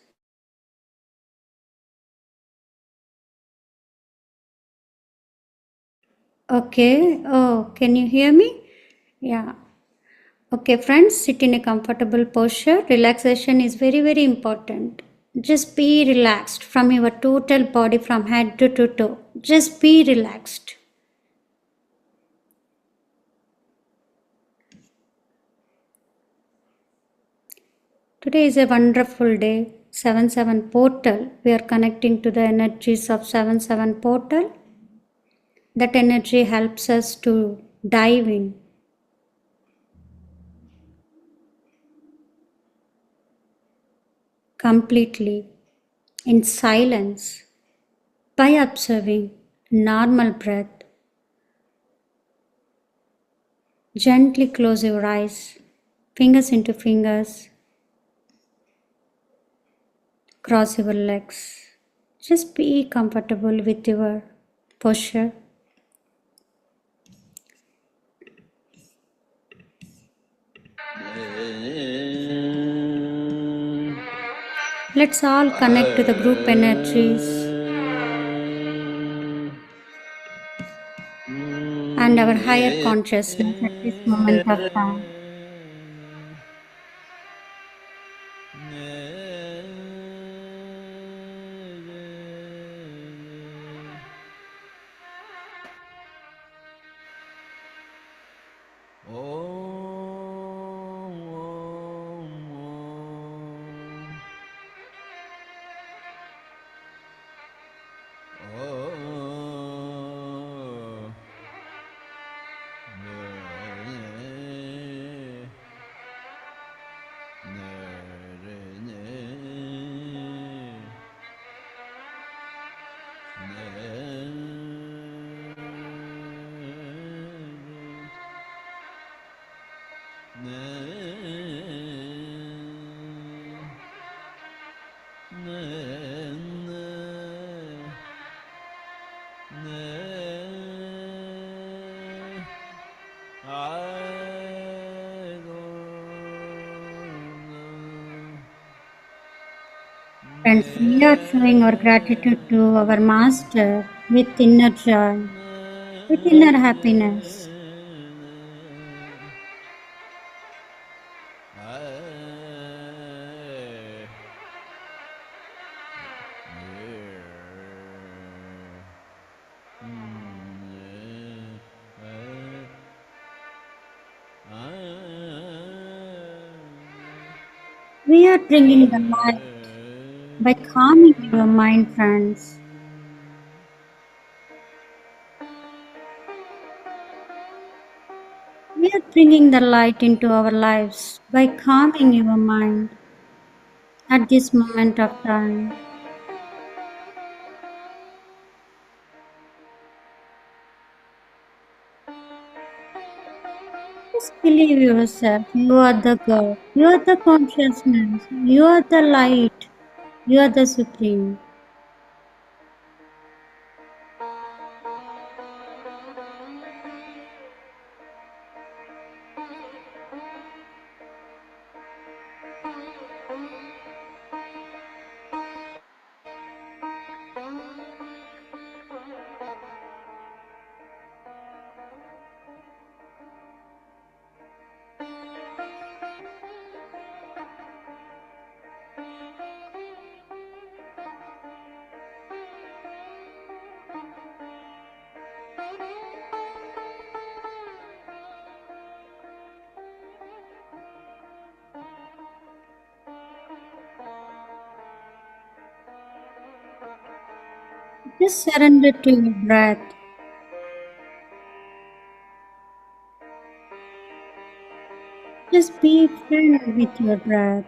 Okay. Oh, can you hear me? Yeah. Okay, friends, sit in a comfortable posture. Relaxation is very, very important. Just be relaxed from your total body, from head to toe. Just be relaxed. Today is a wonderful day. 7-7 portal. We are connecting to the energies of 7-7 portal. That energy helps us to dive in. Completely in silence by observing normal breath. Gently close your eyes, fingers into fingers, cross your legs. Just be comfortable with your posture. Let's all connect to the group energies and our higher consciousness at this moment of time. Friends, we are showing our gratitude to our Master with inner joy, with inner happiness. We are bringing the light by calming your mind, friends. We are bringing the light into our lives by calming your mind at this moment of time. Just believe yourself. You are the God. You are the consciousness. You are the light. You are the Supreme. Just surrender to your breath. Just be friend with your breath.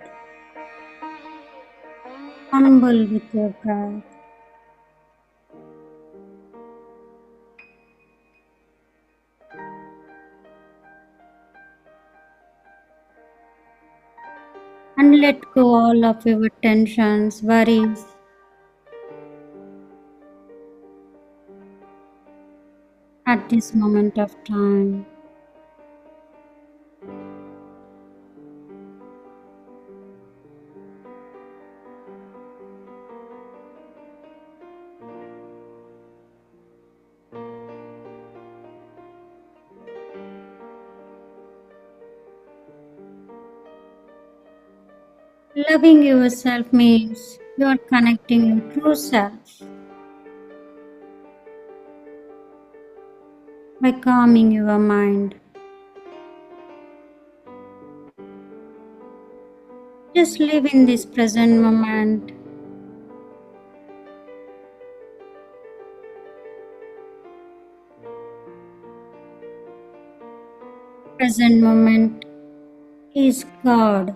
Humble with your breath. And let go all of your tensions, worries. At this moment of time. Loving yourself means you are connecting your true self by calming your mind. Just live in this present moment. Present moment is God.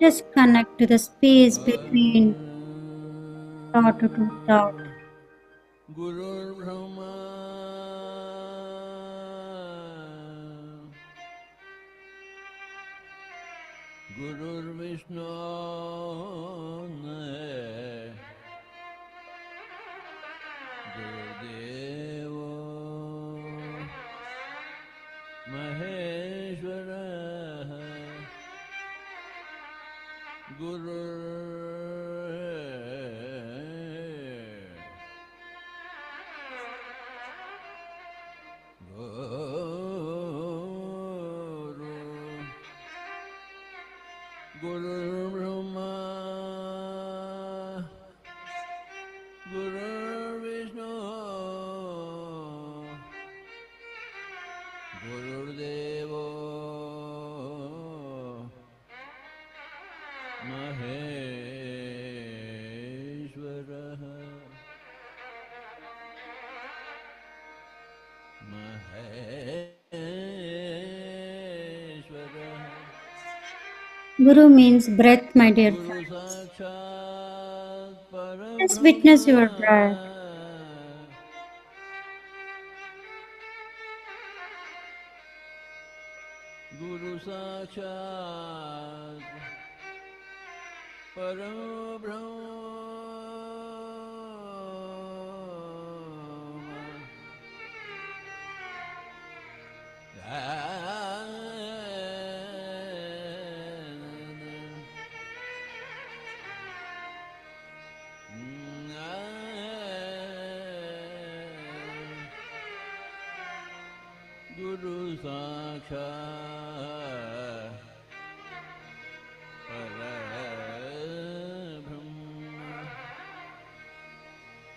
Just connect to the space between thought to thought. Guru Brahma Guru Vishnu Guru Devo Maheshwara Guru Guru Brahma Guru Vishnu Guru Devo Maheshwara Maheshwara Guru means breath, my dear Guru friends. Sakshat Just witness Parabrahma your breath. Guru Sakshat Guru Sakshat Parabrahma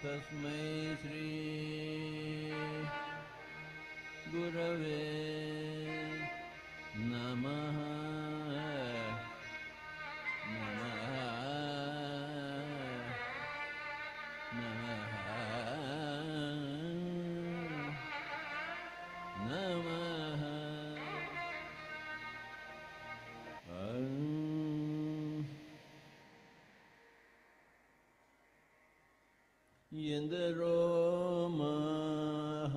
Tasmai Shri Gurave Namaha Namaha Namaha Namaha Yendaro Mahanubhavu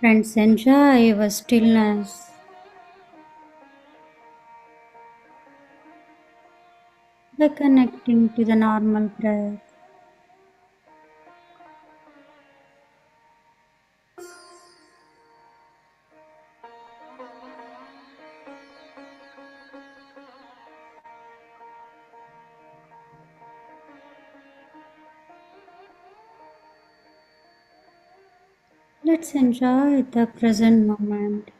Friends, enjoy your stillness. By connecting to the normal breath. Let's enjoy the present moment.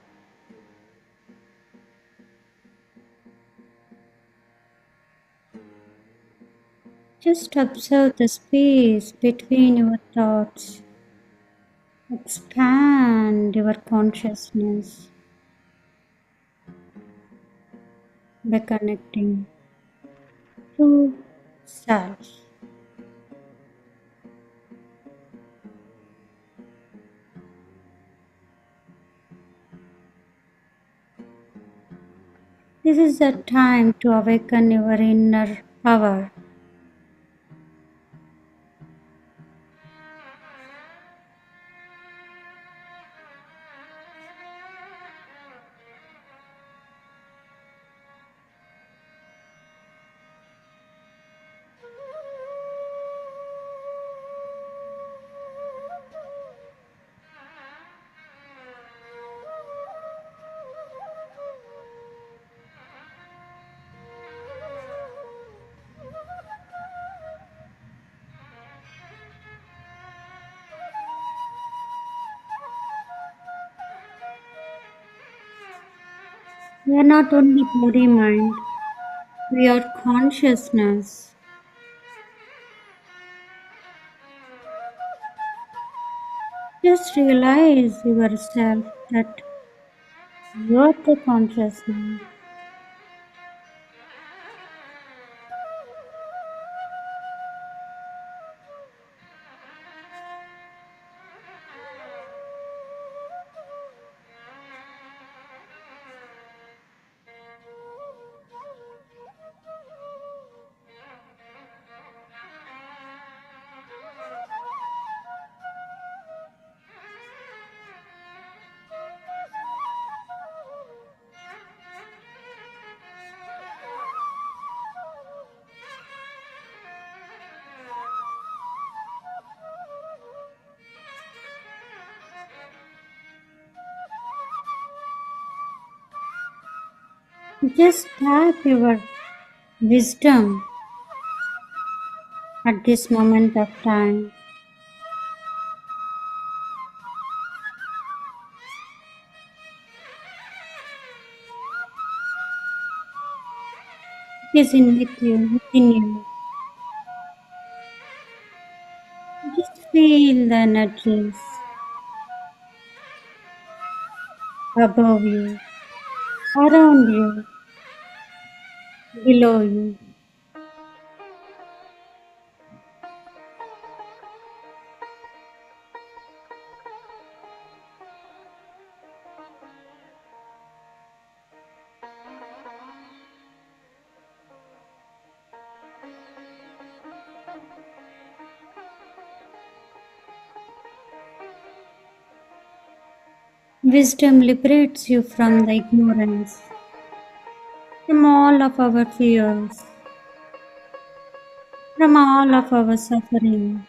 Just observe the space between your thoughts. Expand your consciousness by connecting to self. This is the time to awaken your inner power. We are not only body mind, we are consciousness. Just realize yourself that you are the consciousness. Just tap your wisdom at this moment of time. It is in with you, within you. Just feel the energies above you, around you, below you. Wisdom liberates you from the ignorance, from all of our fears, from all of our suffering.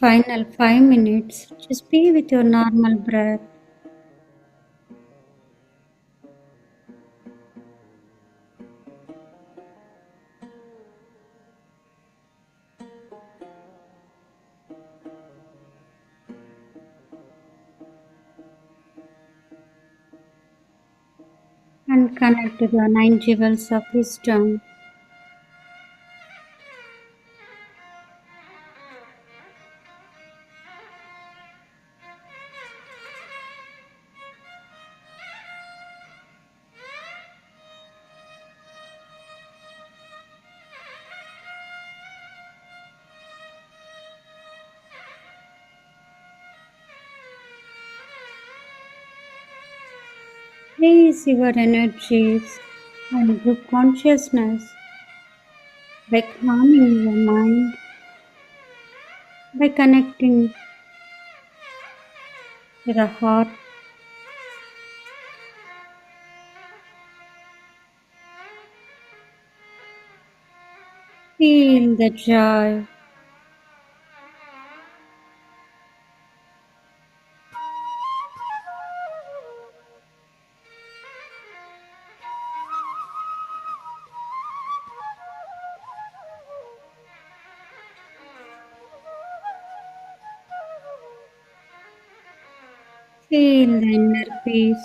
Final 5 minutes, just be with your normal breath. And connect to the 9 jewels of wisdom. Raise your energies and group consciousness by calming your mind, by connecting to the heart. Feel the joy. Feel the inner peace.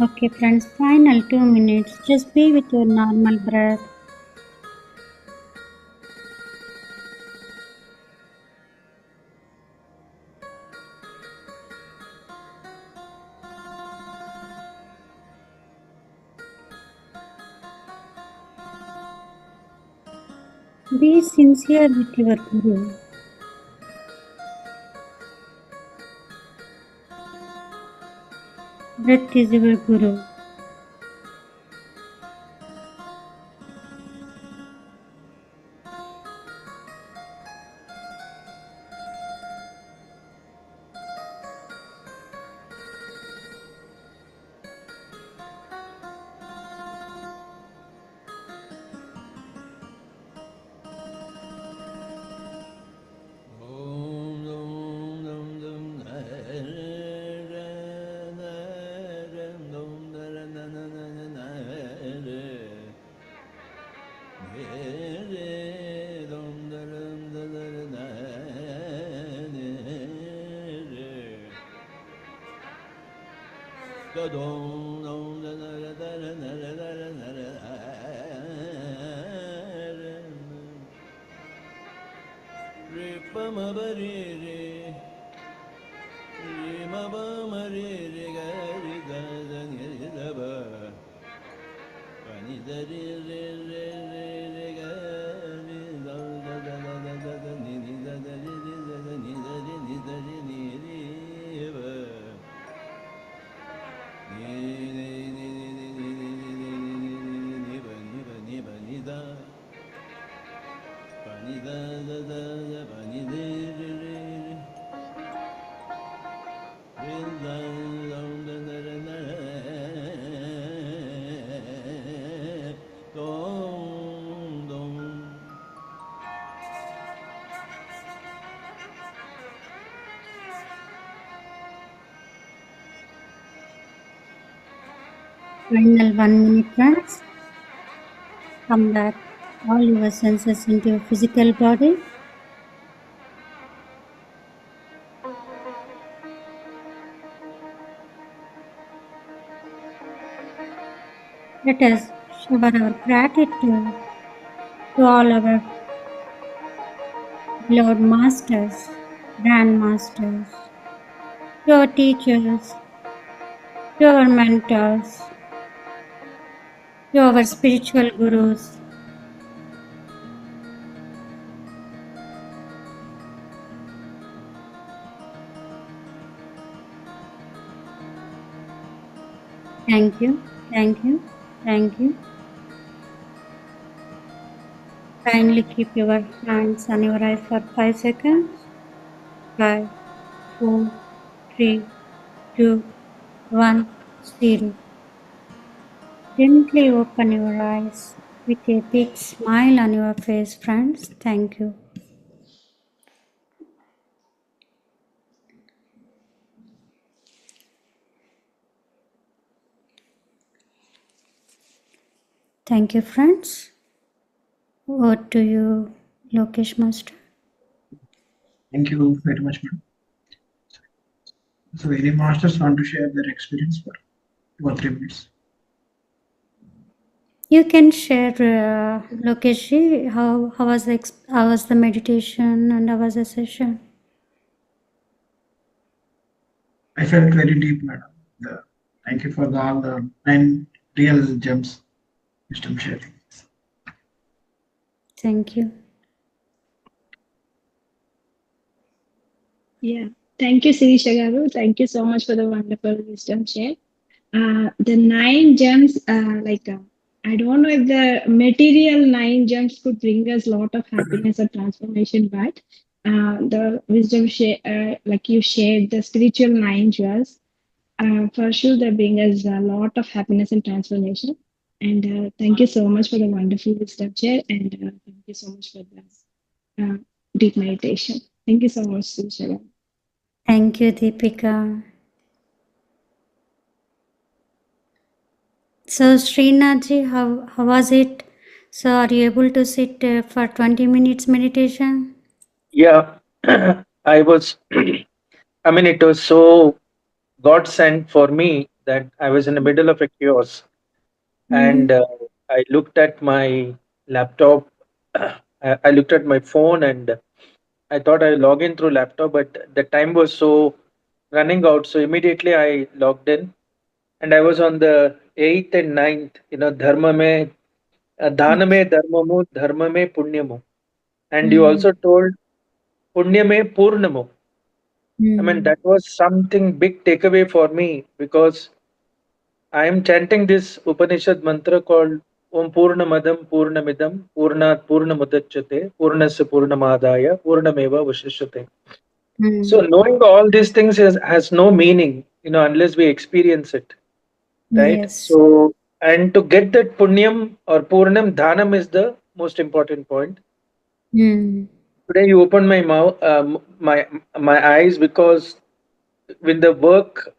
Okay, friends, final 2 minutes. Just be with your normal breath. Be sincere with your Guru. Breath is your Guru. Om Dum Dum Dum Na Ra Na Ra Dum Na Ra Na Na Na Na Na Ra Re Re Dum Da Ram Da Da Ra Na Ne Re Da Dum Dum Da Na Ra Da Ra Na Ra Da Ra Na Ra Ra Re Pa Ma Ba Re Re Re Ma Ba Ma Re Re Ga Re Da Da Ni Re Da Ba Pa Ni Da Re Re Re Re Re Ga Re Da Da Da Da Da Da Da Ni Ni Da Da Re Re Da Da Ni Da Re Ni Da Re Ni Re Ba Ni Ni Ni Ni Ni Ni Ni Ni Ni Ni Ni Ni Ba Ni Ba Ni Ba Ni Da Pa Ni Da Da Da Da Pa Ni De Re Re Re Da Dum Da Da Ra Na Dum Dum Final 1 minute, friends. Come back all your senses into your physical body. Let us shower our gratitude to all our beloved masters, grandmasters, to our teachers, to our mentors, to our spiritual gurus. Thank you, thank you, thank you. Kindly keep your hands on your eyes for 5 seconds. 5, 4, 3, 2, 1, 0. Gently open your eyes with a big smile on your face, friends. Thank you. Thank you, friends. Over to you, Lokesh Master. Thank you very much, madam. So, any masters want to share their experience for 2 or 3 minutes? You can share, Lokesh ji, how was the meditation and how was the session? I felt very deep, madam. Thank you for all the 9 real gems wisdom sharing. Thank you. Yeah, thank you, Sirisha Garu. Thank you so much for the wonderful wisdom share. The 9 gems, I don't know if the material 9 gems could bring us a lot of happiness or transformation, but the wisdom share, like you shared, the spiritual 9 jewels, for sure they bring us a lot of happiness and transformation. And thank you so much for the wonderful wisdom share, and thank you so much for the deep meditation. Thank you so much, Sirisha Garu. Thank you, Deepika. So, Srinathji, how was it? So, are you able to sit for 20 minutes meditation? Yeah, I was, I mean, it was so God sent for me that I was in the middle of a chaos, and I looked at my laptop. I looked at my phone, and I thought I log in through laptop, but the time was so running out. So immediately I logged in, and I was on the 8th and 9th. Dharma mein, dhana mein dharmamu, dharma mein punyamu. And you also told punya mein purnamu. I mean, that was something big takeaway for me, because I am chanting this Upanishad mantra called Om Purnamadam Purnamidam Purnat Purnamudachyate Purnasya Purnamadaya Purnameva Vashishyate. So knowing all these things has no meaning, unless we experience it, right? Yes. So, and to get that punyam or purnam, dhanam is the most important point. Today you opened my mouth, my eyes, because with the work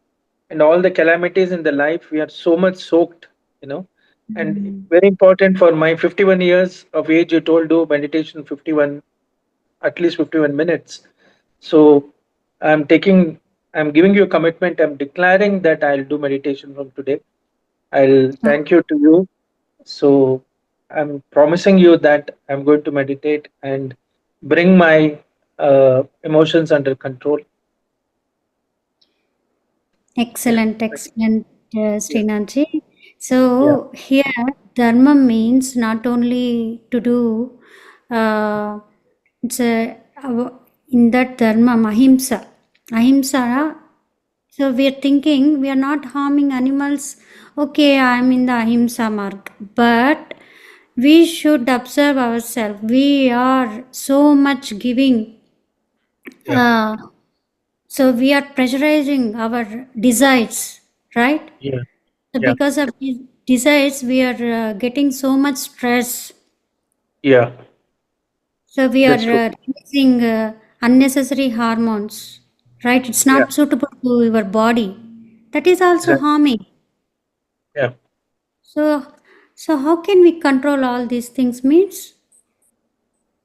and all the calamities in the life, we are so much soaked, and very important for my 51 years of age. You told do meditation 51, at least 51 minutes. So I'm giving you a commitment. I'm declaring that I'll do meditation from today. I'll thank you to you. So I'm promising you that I'm going to meditate and bring my emotions under control. Excellent, excellent, Srinathji. So here, dharma means not only to do, it's in that dharma, ahimsa. Ahimsa, so we are thinking we are not harming animals. Okay, I am in the ahimsa mark. But we should observe ourselves. We are so much giving. So we are pressurizing our desires, right? Yeah. So because of these desires, we are getting so much stress. Yeah. So we That's true. are releasing unnecessary hormones, right? It's not suitable to your body. That is also harming. Yeah. So how can we control all these things? Means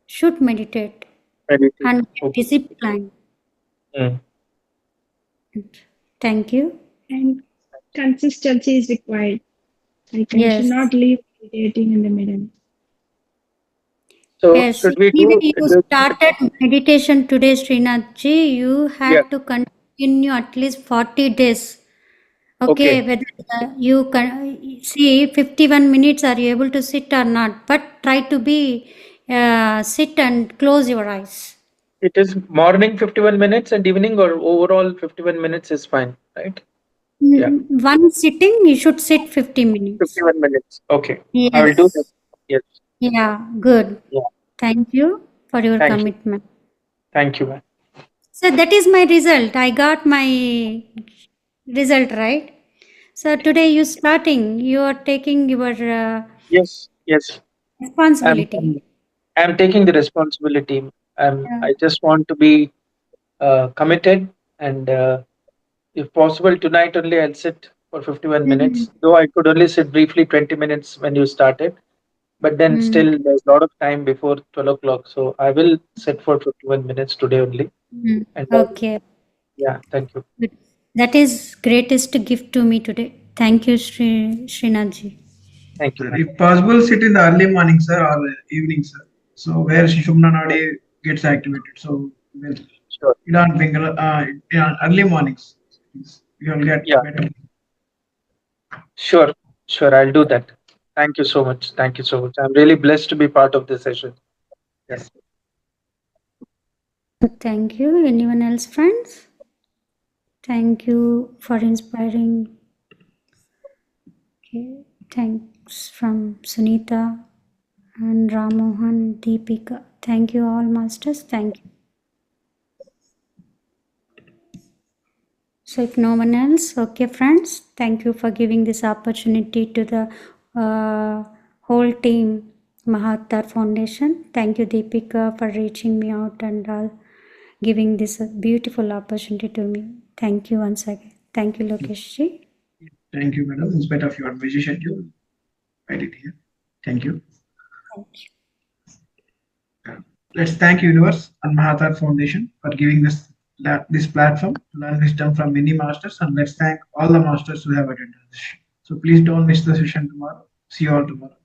should meditate and discipline. Thank you. And consistency is required. Like I should Yes. not leave meditating in the middle. So Yes. should we Anyway, do? you started meditation today, Srinathji. You had to continue at least 40 days. Okay, whether you can see 51 minutes, are you able to sit or not? But try to be sit and close your eyes. It is morning 51 minutes and evening, or overall 51 minutes is fine, right? Yeah. One sitting, you should sit 50 minutes. 51 minutes. Okay. Yes. I will do that. Yes. Yeah, good. Yeah. Thank you for your Thank you. commitment. Thank you, man. So that is my result. I got my result, right? So today you starting, you are taking your Yes. Yes. responsibility. I'm taking the responsibility. I just want to be committed, and if possible, tonight only I'll sit for 51 minutes. Though I could only sit briefly 20 minutes when you started, but then still there's a lot of time before 12 o'clock. So I will sit for 51 minutes today only. And Okay. yeah, thank you. Good. That is greatest gift to me today. Thank you, Srinathji. Thank you. If possible, sit in the early morning, sir, or evening, sir. So where Shishumna Nadi gets activated. So well, Sure. Early mornings, you will get better. Sure. Sure. I'll do that. Thank you so much. Thank you so much. I'm really blessed to be part of this session. Yes. Thank you. Anyone else, friends? Thank you for inspiring. Okay. Thanks from Sunita and Ramohan, Deepika. Thank you all, masters. Thank you. So if no one else, okay, friends, thank you for giving this opportunity to the whole team, Mahavatar Foundation. Thank you, Deepika, for reaching me out and giving this beautiful opportunity to me. Thank you once again. Thank you, Lokeshji. Thank you, madam. In spite of your busy schedule, write it here. Thank you. Thank you. Let's thank Universe and Mahavatar Foundation for giving this this platform to learn wisdom from many masters, and let's thank all the masters who have attended this session. So please don't miss the session tomorrow. See you all tomorrow.